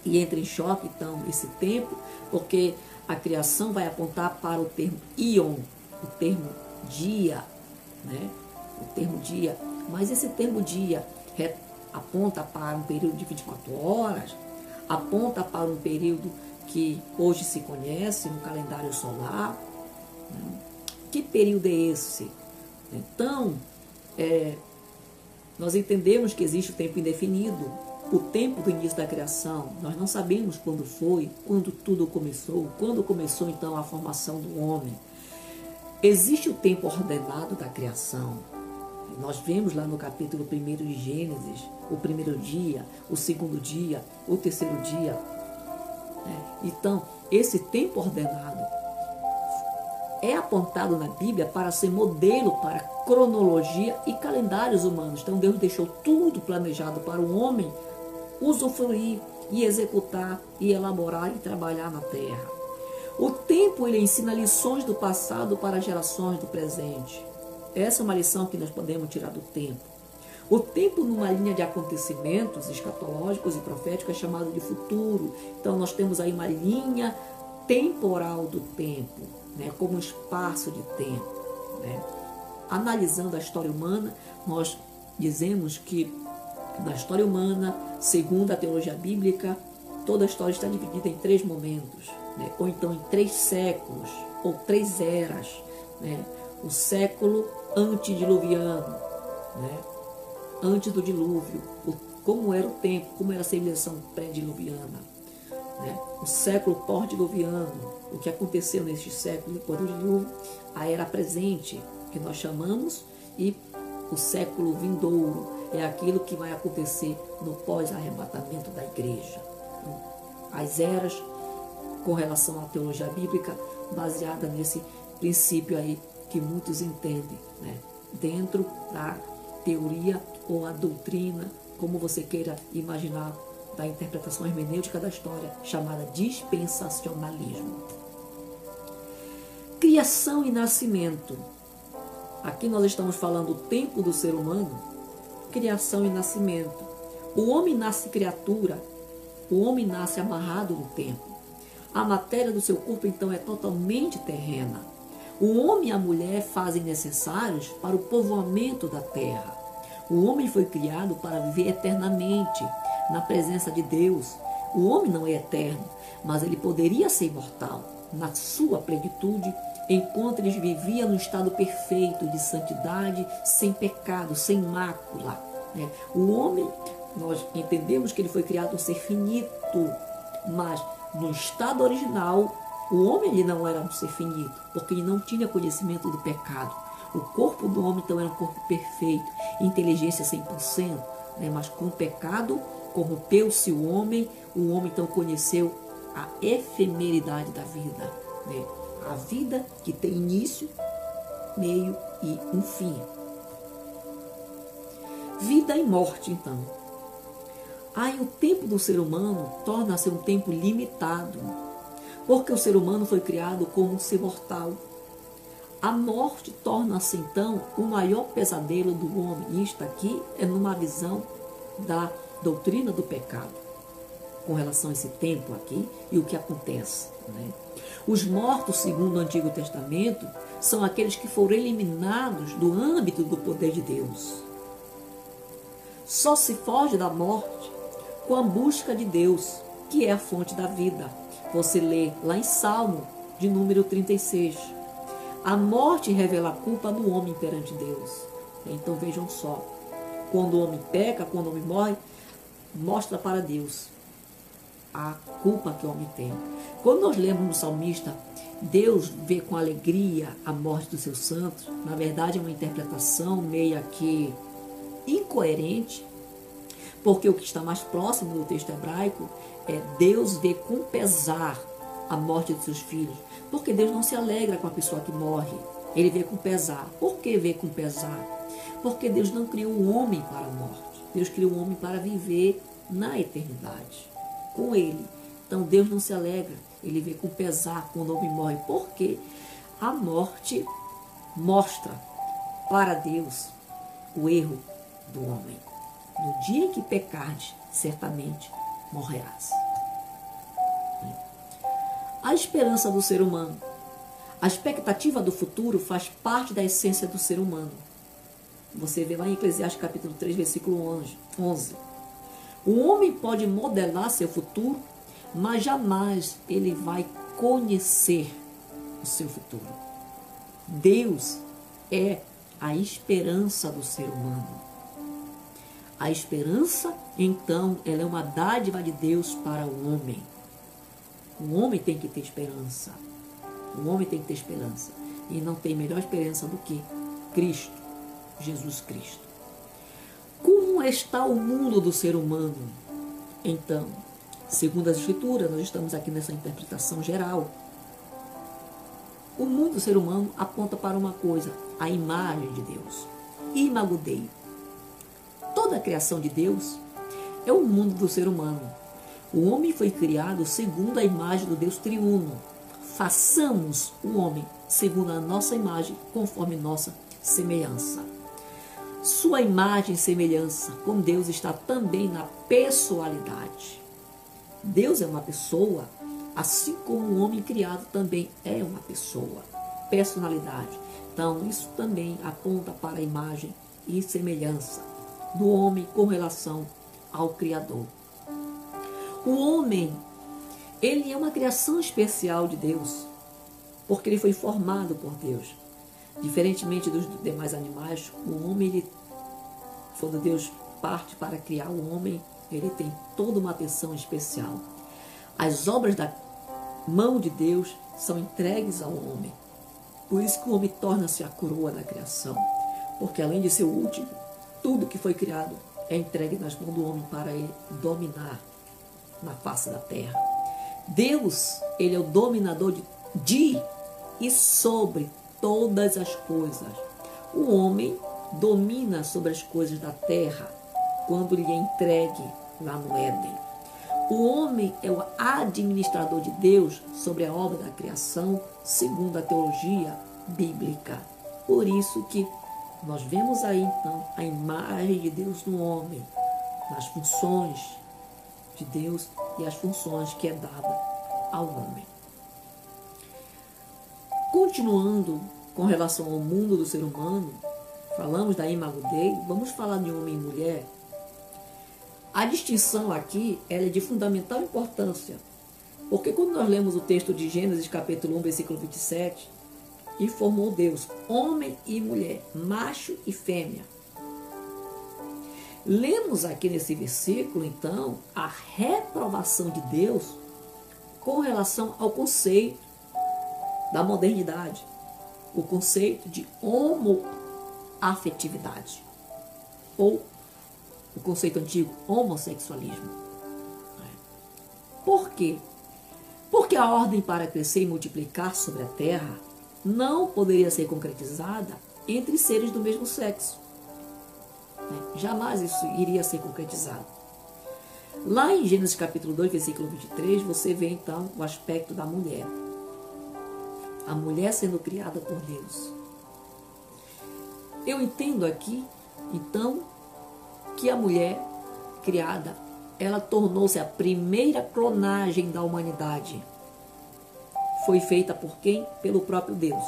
E entra em choque, então, esse tempo, porque a criação vai apontar para o termo ion, o termo dia, né? O termo dia. Mas esse termo dia aponta para um período de 24 horas, aponta para um período que hoje se conhece no calendário solar. Né? Que período é esse? Então, nós entendemos que existe o tempo indefinido, o tempo do início da criação. Nós não sabemos quando foi, quando tudo começou, quando começou então a formação do homem. Existe o tempo ordenado da criação. Nós vemos lá no capítulo 1 de Gênesis, o primeiro dia, o segundo dia, o terceiro dia. Então, esse tempo ordenado é apontado na Bíblia para ser modelo para cronologia e calendários humanos. Então Deus deixou tudo planejado para o homem usufruir e executar e elaborar e trabalhar na terra. O tempo ele ensina lições do passado para gerações do presente. Essa é uma lição que nós podemos tirar do tempo. O tempo numa linha de acontecimentos escatológicos e proféticos é chamado de futuro. Então nós temos aí uma linha temporal do tempo, né, como um espaço de tempo, né? Analisando a história humana, nós dizemos que na história humana, segundo a teologia bíblica, toda a história está dividida em 3 momentos, né? Ou então em 3 séculos, ou 3 eras, né? O século antediluviano, né? Antes do dilúvio, como era o tempo, como era a civilização pré-diluviana, né? O século pós-diluviano, o que aconteceu neste século depois do dilúvio, a era presente, que nós chamamos, e o século vindouro é aquilo que vai acontecer no pós-arrebatamento da igreja. Então, as eras com relação à teologia bíblica, baseada nesse princípio aí que muitos entendem, né? Dentro da teoria ou a doutrina, como você queira imaginar, da interpretação hermenêutica da história, chamada dispensacionalismo. Criação e nascimento. Aqui nós estamos falando do tempo do ser humano, criação e nascimento. O homem nasce criatura, o homem nasce amarrado no tempo. A matéria do seu corpo, então, é totalmente terrena. O homem e a mulher fazem necessários para o povoamento da terra. O homem foi criado para viver eternamente na presença de Deus. O homem não é eterno, mas ele poderia ser imortal na sua plenitude, enquanto ele vivia no estado perfeito de santidade, sem pecado, sem mácula. O homem nós entendemos que ele foi criado um ser finito, mas no estado original, o homem ele não era um ser finito, porque ele não tinha conhecimento do pecado. O corpo do homem então era um corpo perfeito, inteligência 100%, né? Mas com o pecado corrompeu-se o homem então conheceu a efemeridade da vida, né? A vida que tem início, meio e um fim. Vida e morte, então. Aí o tempo do ser humano torna-se um tempo limitado, porque o ser humano foi criado como um ser mortal. A morte torna-se, então, o maior pesadelo do homem. E isto aqui é numa visão da doutrina do pecado, com relação a esse tempo aqui e o que acontece, né? Os mortos, segundo o Antigo Testamento, são aqueles que foram eliminados do âmbito do poder de Deus. Só se foge da morte com a busca de Deus, que é a fonte da vida. Você lê lá em Salmo, de número 36. A morte revela a culpa do homem perante Deus. Então vejam só, quando o homem peca, quando o homem morre, mostra para Deus a culpa que o homem tem. Quando nós lemos no salmista, Deus vê com alegria a morte dos seus santos. Na verdade é uma interpretação meio que incoerente, porque o que está mais próximo do texto hebraico é Deus vê com pesar a morte de seus filhos, porque Deus não se alegra com a pessoa que morre, ele vê com pesar. Por que vê com pesar? Porque Deus não criou o homem para a morte, Deus criou o homem para viver na eternidade com ele. Então Deus não se alegra, ele vê com pesar quando o homem morre, porque a morte mostra para Deus o erro do homem. No dia em que pecares, certamente morrerás. A esperança do ser humano. A expectativa do futuro faz parte da essência do ser humano. Você vê lá em Eclesiastes capítulo 3, versículo 11. O homem pode modelar seu futuro, mas jamais ele vai conhecer o seu futuro. Deus é a esperança do ser humano. A esperança, então, ela é uma dádiva de Deus para o homem. O homem tem que ter esperança. O homem tem que ter esperança. E não tem melhor esperança do que Cristo, Jesus Cristo. Como está o mundo do ser humano? Então, segundo as Escrituras, nós estamos aqui nessa interpretação geral. O mundo do ser humano aponta para uma coisa, a imagem de Deus. Imago Dei. Toda a criação de Deus é o mundo do ser humano. O homem foi criado segundo a imagem do Deus triuno. Façamos o homem segundo a nossa imagem, conforme nossa semelhança. Sua imagem e semelhança com Deus está também na pessoalidade. Deus é uma pessoa, assim como o homem criado também é uma pessoa. Personalidade. Então, isso também aponta para a imagem e semelhança do homem com relação ao Criador. O homem, ele é uma criação especial de Deus, porque ele foi formado por Deus. Diferentemente dos demais animais, o homem, quando Deus parte para criar o homem, ele tem toda uma atenção especial. As obras da mão de Deus são entregues ao homem. Por isso que o homem torna-se a coroa da criação, porque além de ser o último, tudo que foi criado é entregue nas mãos do homem para ele dominar na face da terra. Deus, ele é o dominador de e sobre todas as coisas. O homem domina sobre as coisas da terra quando lhe é entregue lá no Éden. O homem é o administrador de Deus sobre a obra da criação, segundo a teologia bíblica. Por isso que nós vemos aí, então, a imagem de Deus no homem, nas funções de Deus e as funções que é dada ao homem. Continuando com relação ao mundo do ser humano, falamos da Imago Dei, vamos falar de homem e mulher. A distinção aqui ela é de fundamental importância, porque quando nós lemos o texto de Gênesis capítulo 1, versículo 27, e formou Deus homem e mulher, macho e fêmea. Lemos aqui nesse versículo, então, a reprovação de Deus com relação ao conceito da modernidade, o conceito de homoafetividade, ou o conceito antigo, homossexualismo. Por quê? Porque a ordem para crescer e multiplicar sobre a terra não poderia ser concretizada entre seres do mesmo sexo. Jamais isso iria ser concretizado. Lá em Gênesis capítulo 2, versículo 23, você vê então o aspecto da mulher. A mulher sendo criada por Deus. Eu entendo aqui, então, que a mulher criada, ela tornou-se a primeira clonagem da humanidade. Foi feita por quem? Pelo próprio Deus.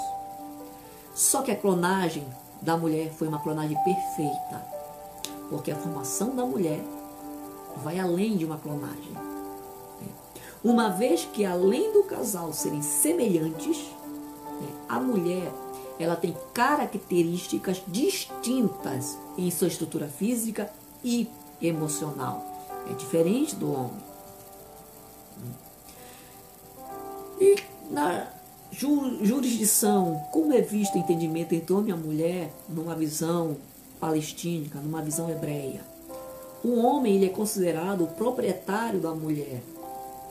Só que a clonagem da mulher foi uma clonagem perfeita, porque a formação da mulher vai além de uma clonagem. Uma vez que, além do casal serem semelhantes, a mulher ela tem características distintas em sua estrutura física e emocional. É diferente do homem. E na jurisdição, como é visto o entendimento entre homem e mulher, numa visão palestínica, numa visão hebreia? O homem ele é considerado o proprietário da mulher.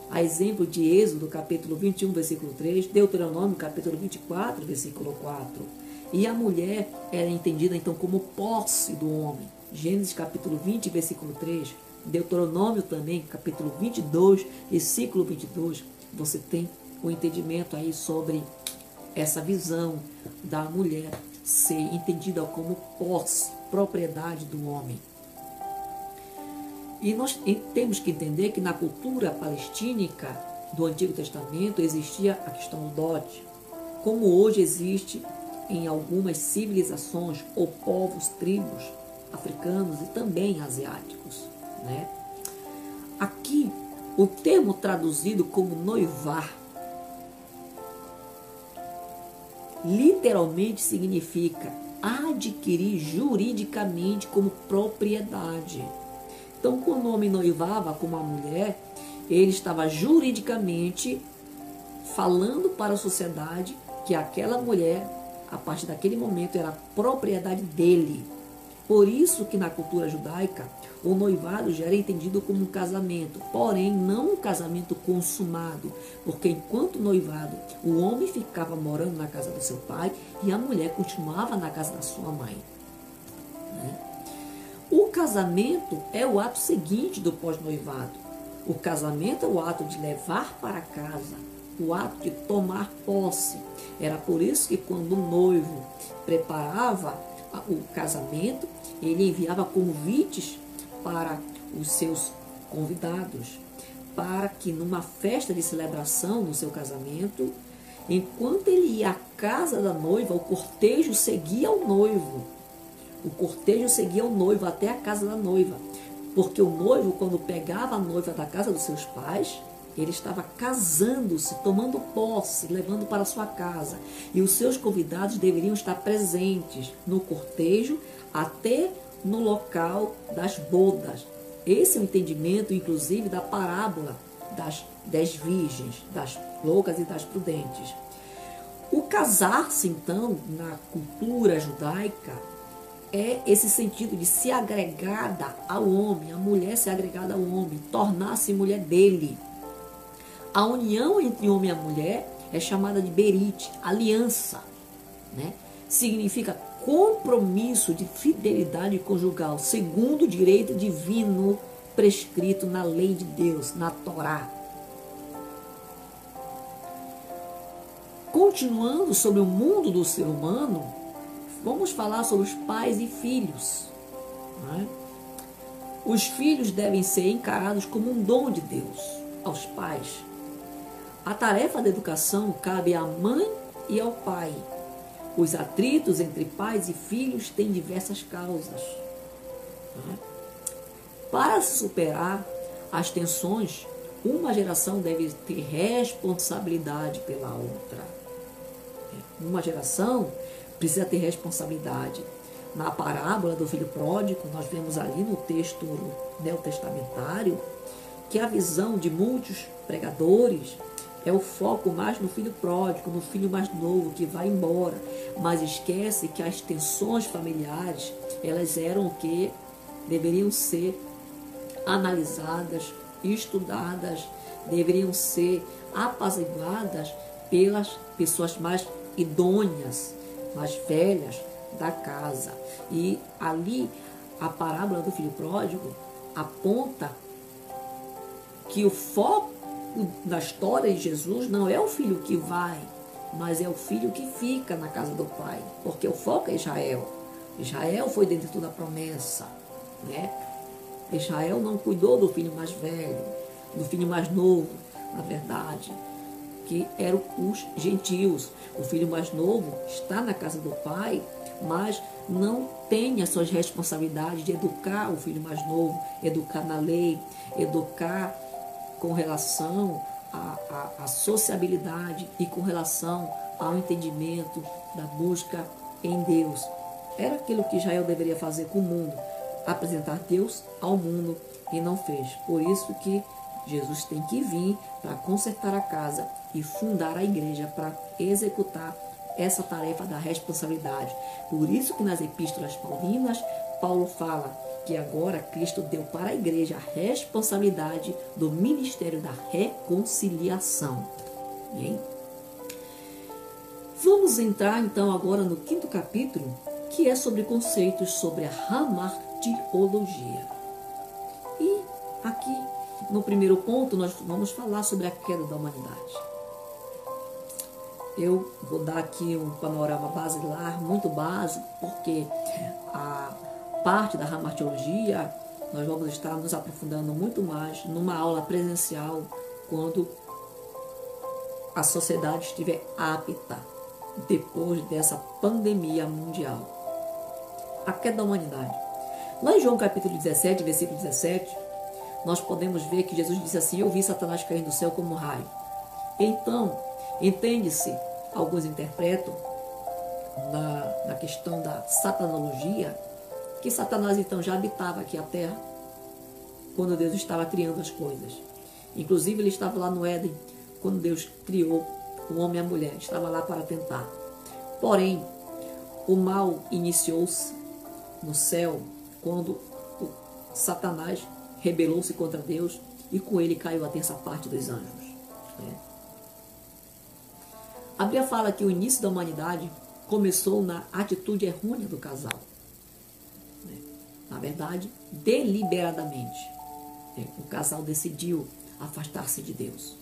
A exemplo de Êxodo, capítulo 21, versículo 3, Deuteronômio, capítulo 24, versículo 4. E a mulher era entendida, então, como posse do homem. Gênesis, capítulo 20, versículo 3. Deuteronômio também, capítulo 22, versículo 22. Você tem o entendimento aí sobre essa visão da mulher ser entendida como posse, propriedade do homem. E nós temos que entender que na cultura palestínica do Antigo Testamento existia a questão do dote, como hoje existe em algumas civilizações ou povos, tribos africanos e também asiáticos, né? Aqui, o termo traduzido como noivar literalmente significa adquirir juridicamente como propriedade. Então, quando o homem noivava com uma mulher, ele estava juridicamente falando para a sociedade que aquela mulher, a partir daquele momento, era propriedade dele. Por isso que na cultura judaica, o noivado já era entendido como um casamento, porém não um casamento consumado, porque enquanto noivado, o homem ficava morando na casa do seu pai e a mulher continuava na casa da sua mãe. O casamento é o ato seguinte do pós-noivado. O casamento é o ato de levar para casa, o ato de tomar posse. Era por isso que quando o noivo preparava o casamento, ele enviava convites para os seus convidados, para que numa festa de celebração no seu casamento, enquanto ele ia à casa da noiva, o cortejo seguia o noivo. O cortejo seguia o noivo até a casa da noiva, porque o noivo, quando pegava a noiva da casa dos seus pais, ele estava casando-se, tomando posse, levando para sua casa. E os seus convidados deveriam estar presentes no cortejo até no local das bodas. Esse é o entendimento, inclusive, da parábola das 10 virgens, das loucas e das prudentes. O casar-se, então, na cultura judaica, é esse sentido de se agregada ao homem, a mulher se agregada ao homem, tornar-se mulher dele. A união entre homem e a mulher é chamada de berit, aliança, né? Significa compromisso de fidelidade conjugal, segundo o direito divino prescrito na lei de Deus, na Torá. Continuando sobre o mundo do ser humano, vamos falar sobre os pais e filhos. Né? Os filhos devem ser encarados como um dom de Deus aos pais. A tarefa da educação cabe à mãe e ao pai. Os atritos entre pais e filhos têm diversas causas. Né? Para superar as tensões, uma geração deve ter responsabilidade pela outra. Uma geração precisa ter responsabilidade. na parábola do filho pródigo, nós vemos ali no texto neotestamentário que a visão de muitos pregadores é o foco mais no filho pródigo, no filho mais novo que vai embora, mas esquece que as tensões familiares, elas eram o que deveriam ser analisadas, estudadas, deveriam ser apaziguadas pelas pessoas mais idôneas, mais velhas da casa. E ali a parábola do filho pródigo aponta que o foco da história de Jesus não é o filho que vai, mas é o filho que fica na casa do pai, porque o foco é Israel. Israel foi dentro da promessa, né? Israel não cuidou do filho mais velho, do filho mais novo, na verdade, que eram os gentios. O filho mais novo está na casa do pai, mas não tem as suas responsabilidades de educar o filho mais novo, educar na lei, educar com relação à sociabilidade e com relação ao entendimento da busca em Deus. Era aquilo que Israel deveria fazer com o mundo, apresentar Deus ao mundo, e não fez. Por isso que Jesus tem que vir para consertar a casa e fundar a igreja para executar essa tarefa da responsabilidade. Por isso que nas epístolas paulinas, Paulo fala que agora Cristo deu para a igreja a responsabilidade do ministério da reconciliação. Bem? Vamos entrar então agora no 5º capítulo, que é sobre conceitos sobre a hamartiologia. E aqui, no primeiro ponto, nós vamos falar sobre a queda da humanidade. Eu vou dar aqui um panorama basilar, muito básico, porque a parte da hamartiologia nós vamos estar nos aprofundando muito mais numa aula presencial, quando a sociedade estiver apta, depois dessa pandemia mundial. A queda da humanidade. Lá em João capítulo 17, versículo 17, nós podemos ver que Jesus disse assim: eu vi Satanás cair do céu como um raio. Então, entende-se, alguns interpretam na questão da satanologia, que Satanás então já habitava aqui a terra quando Deus estava criando as coisas. Inclusive ele estava lá no Éden quando Deus criou o homem e a mulher, estava lá para tentar. Porém, o mal iniciou-se no céu quando o Satanás rebelou-se contra Deus, e com ele caiu a terça parte dos anjos. A Bíblia fala que o início da humanidade começou na atitude errônea do casal. Na verdade, deliberadamente. O casal decidiu afastar-se de Deus.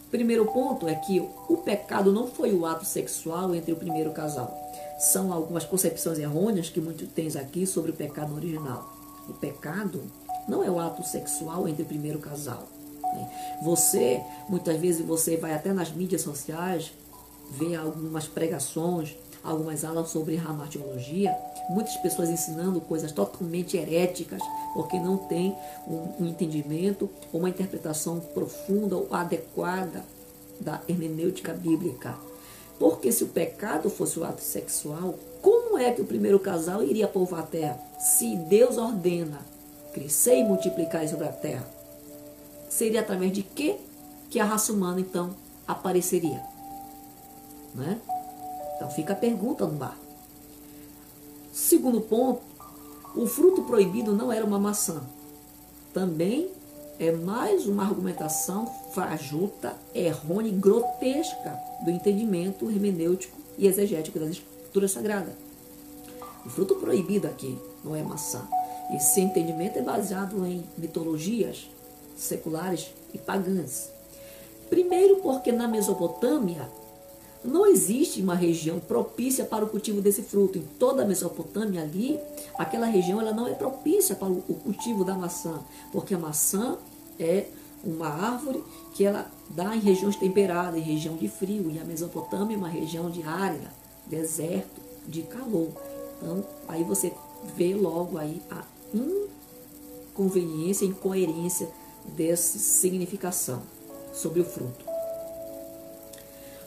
O primeiro ponto é que o pecado não foi o ato sexual entre o primeiro casal. São algumas concepções errôneas que muitos têm aqui sobre o pecado original. O pecado não é o ato sexual entre o primeiro casal. Você, muitas vezes, você vai até nas mídias sociais, vê algumas pregações, algumas aulas sobre hamartiologia, muitas pessoas ensinando coisas totalmente heréticas, porque não tem um entendimento ou uma interpretação profunda ou adequada da hermenêutica bíblica. Porque se o pecado fosse o ato sexual, como é que o primeiro casal iria povoar a terra? Se Deus ordena crescer e multiplicar sobre a terra, seria através de quê que a raça humana então apareceria? Né? Então fica a pergunta no ar. Segundo ponto, o fruto proibido não era uma maçã. Também é mais uma argumentação fajuta, errônea e grotesca do entendimento hermenêutico e exegético das escrituras sagradas. O fruto proibido aqui não é maçã. Esse entendimento é baseado em mitologias seculares e pagãs. Primeiro porque na Mesopotâmia não existe uma região propícia para o cultivo desse fruto. Em toda a Mesopotâmia ali, aquela região ela não é propícia para o cultivo da maçã, porque a maçã é uma árvore que ela dá em regiões temperadas, em região de frio, e a Mesopotâmia é uma região de árida, deserto, de calor. Então, aí você vê logo aí a inconveniência, a incoerência dessa significação sobre o fruto.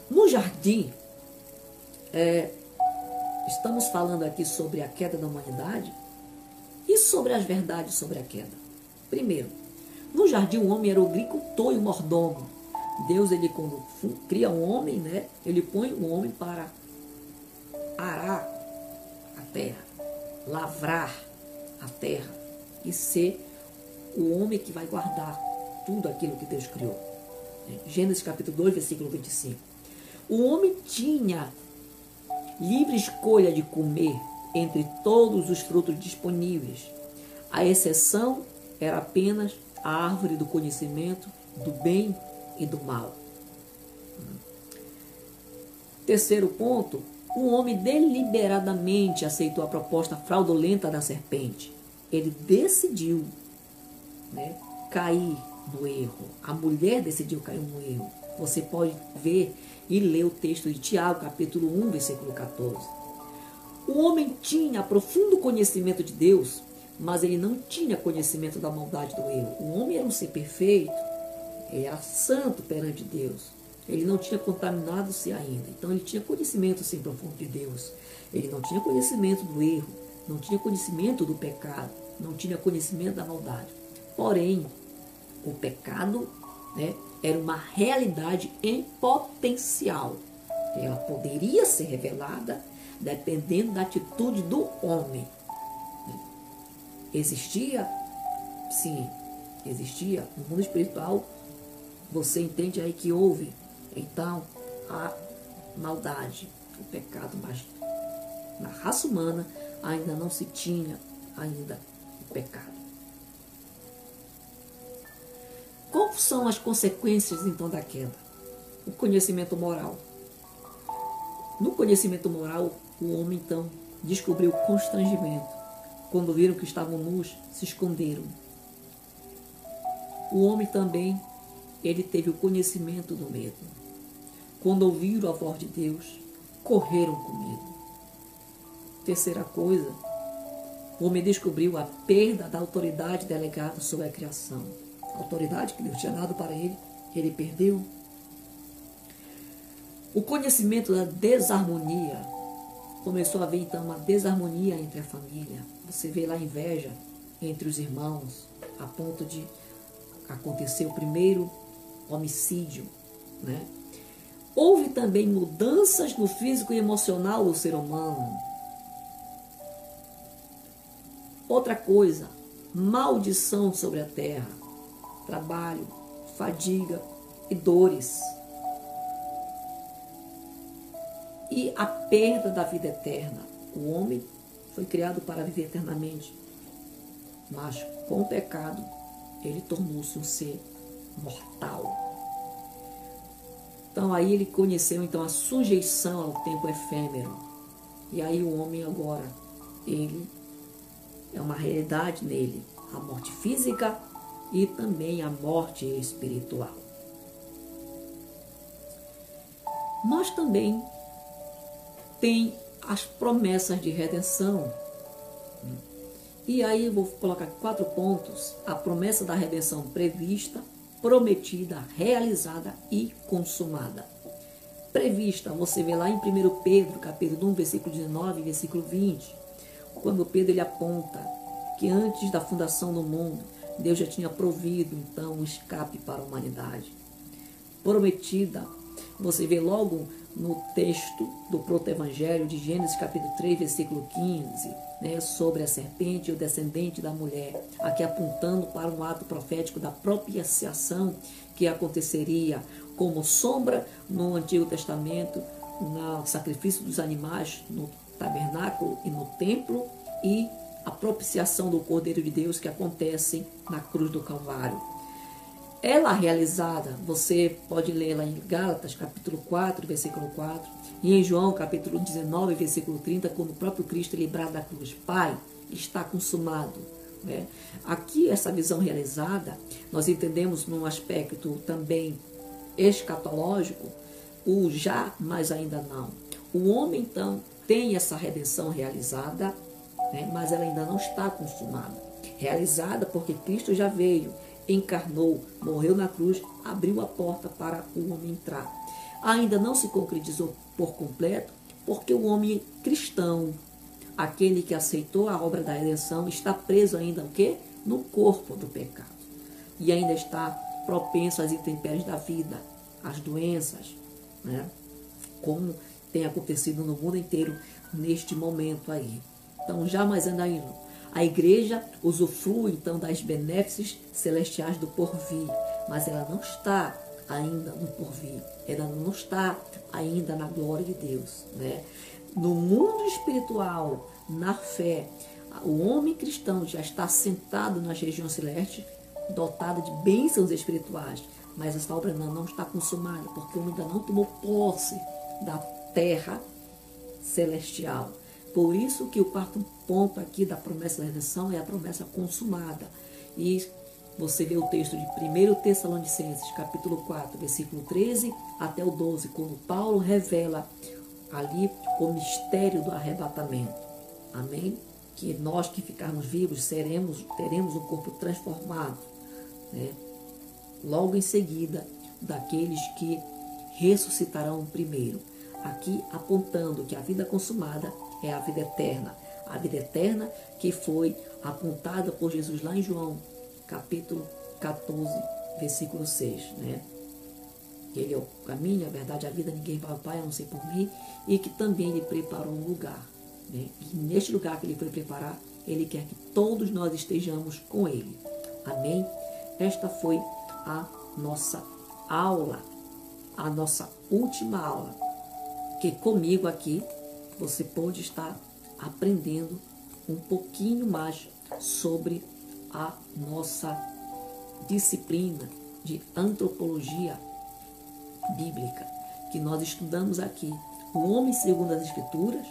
No jardim, estamos falando aqui sobre a queda da humanidade e sobre as verdades sobre a queda. Primeiro, no jardim o homem era o agricultor e o mordomo. Deus, ele quando cria um homem, né, ele põe o homem para arar a terra, lavrar a terra e ser o homem que vai guardar tudo aquilo que Deus criou. Gênesis capítulo 2, versículo 25. O homem tinha livre escolha de comer entre todos os frutos disponíveis. A exceção era apenas a árvore do conhecimento do bem e do mal. Terceiro ponto, o homem deliberadamente aceitou a proposta fraudulenta da serpente. Ele decidiu, né, cair no erro. A mulher decidiu cair no erro. Você pode ver e ler o texto de Tiago, capítulo 1, versículo 14. O homem tinha profundo conhecimento de Deus, mas ele não tinha conhecimento da maldade do erro. O homem era um ser perfeito, ele era santo perante Deus. Ele não tinha contaminado-se ainda. Então ele tinha conhecimento sim profundo de Deus. Ele não tinha conhecimento do erro, não tinha conhecimento do pecado, não tinha conhecimento da maldade. Porém, o pecado, né, era uma realidade em potencial. Ela poderia ser revelada dependendo da atitude do homem. Existia, sim, existia no mundo espiritual. Você entende aí que houve, então, a maldade, o pecado, mas na raça humana ainda não se tinha ainda o pecado. Quais são as consequências, então, da queda? O conhecimento moral. No conhecimento moral, o homem, então, descobriu constrangimento. Quando viram que estavam nus, se esconderam. O homem também, ele teve o conhecimento do medo. Quando ouviram a voz de Deus, correram com medo. Terceira coisa, o homem descobriu a perda da autoridade delegada sobre a criação. A autoridade que Deus tinha dado para ele, ele perdeu. O conhecimento da desarmonia. Começou a haver então uma desarmonia entre a família. Você vê lá inveja entre os irmãos, a ponto de acontecer o primeiro homicídio, né? Houve também mudanças no físico e emocional do ser humano. Outra coisa, maldição sobre a terra, trabalho, fadiga e dores. E a perda da vida eterna. O homem foi criado para viver eternamente, mas com o pecado ele tornou-se um ser mortal. Então aí ele conheceu então a sujeição ao tempo efêmero. E aí o homem agora, ele é uma realidade nele, a morte física e também a morte espiritual. Mas também tem as promessas de redenção. E aí eu vou colocar 4 pontos. A promessa da redenção prevista, prometida, realizada e consumada. Prevista, você vê lá em 1 Pedro, capítulo 1, versículo 19 e versículo 20. Quando Pedro ele aponta que antes da fundação do mundo, Deus já tinha provido então um escape para a humanidade. Prometida, você vê logo no texto do proto-evangelho de Gênesis capítulo 3, versículo 15, né, sobre a serpente e o descendente da mulher, aqui apontando para um ato profético da propiciação que aconteceria como sombra no Antigo Testamento, no sacrifício dos animais no tabernáculo e no templo, e a propiciação do Cordeiro de Deus que acontece na cruz do Calvário. Ela realizada, você pode ler lá em Gálatas, capítulo 4, versículo 4, e em João, capítulo 19, versículo 30, quando o próprio Cristo é livrado da cruz. Pai, está consumado. Né? Aqui, essa visão realizada, nós entendemos num aspecto também escatológico, o já, mas ainda não. O homem, então, tem essa redenção realizada, né? Mas ela ainda não está consumada. Realizada porque Cristo já veio, encarnou, morreu na cruz, abriu a porta para o homem entrar. Ainda não se concretizou por completo, Porque o homem cristão, aquele que aceitou a obra da redenção, está preso ainda o quê? No corpo do pecado. E ainda está propenso às intempéries da vida, às doenças, né? Como tem acontecido no mundo inteiro neste momento aí. Então, jamais ainda a igreja usufrui então das benéficas celestiais do porvir, mas ela não está ainda no porvir, ela não está ainda na glória de Deus, né? No mundo espiritual, na fé, o homem cristão já está sentado nas regiões celestes, dotado de bênçãos espirituais, mas essa obra não está consumada, porque o homem ainda não tomou posse da terra celestial. Por isso que o quarto ponto aqui da promessa da redenção é a promessa consumada. E você vê o texto de 1 Tessalonicenses, capítulo 4, versículo 13 até o 12, quando Paulo revela ali o mistério do arrebatamento. Amém? Que nós que ficarmos vivos teremos um corpo transformado, né? Logo em seguida daqueles que ressuscitarão primeiro. Aqui apontando que a vida consumada é a vida eterna. A vida eterna que foi apontada por Jesus lá em João, capítulo 14, versículo 6, né? Ele é o caminho, a verdade, a vida, ninguém vai ao Pai a não ser por mim, e que também Ele preparou um lugar, né? E neste lugar que Ele foi preparar, Ele quer que todos nós estejamos com Ele. Amém? Esta foi a nossa aula, a nossa última aula, que comigo aqui você pode estar aprendendo um pouquinho mais sobre a nossa disciplina de antropologia bíblica, que nós estudamos aqui o homem segundo as Escrituras,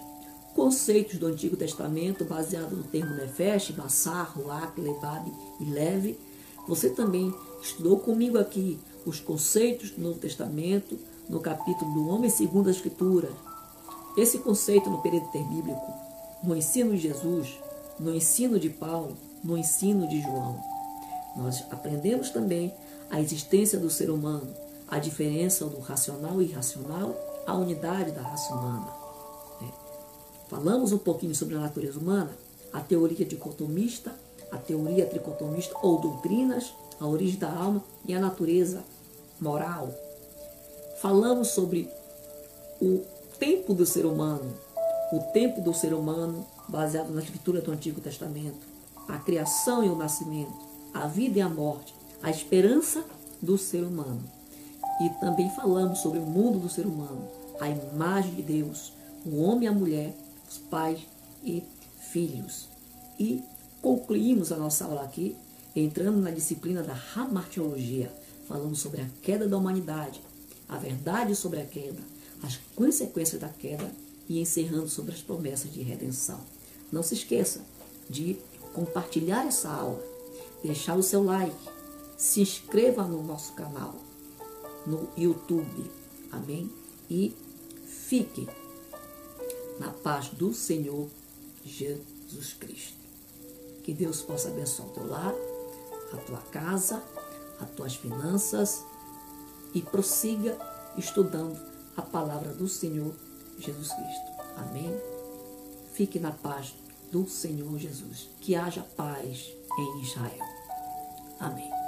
conceitos do Antigo Testamento baseado no termo Nefesh, Bassar, Ruach, Lebab e Leve. Você também estudou comigo aqui os conceitos do Novo Testamento, no capítulo do homem segundo as Escrituras. Esse conceito no período interbíblico, no ensino de Jesus, no ensino de Paulo, no ensino de João. Nós aprendemos também a existência do ser humano, a diferença do racional e irracional, a unidade da raça humana. Falamos um pouquinho sobre a natureza humana, a teoria dicotomista, a teoria tricotomista ou doutrinas, a origem da alma e a natureza moral. Falamos sobre o tempo do ser humano, baseado na escritura do Antigo Testamento, a criação e o nascimento, a vida e a morte, a esperança do ser humano. E também falamos sobre o mundo do ser humano, a imagem de Deus, o homem e a mulher, os pais e filhos. E concluímos a nossa aula aqui, entrando na disciplina da hamartiologia, falando sobre a queda da humanidade, a verdade sobre a queda, as consequências da queda e encerrando sobre as promessas de redenção. Não se esqueça de compartilhar essa aula, deixar o seu like, se inscreva no nosso canal, no YouTube, amém? E fique na paz do Senhor Jesus Cristo. Que Deus possa abençoar o teu lar, a tua casa, as tuas finanças e prossiga estudando a palavra do Senhor Jesus Cristo. Amém? Fique na paz do Senhor Jesus. Que haja paz em Israel. Amém.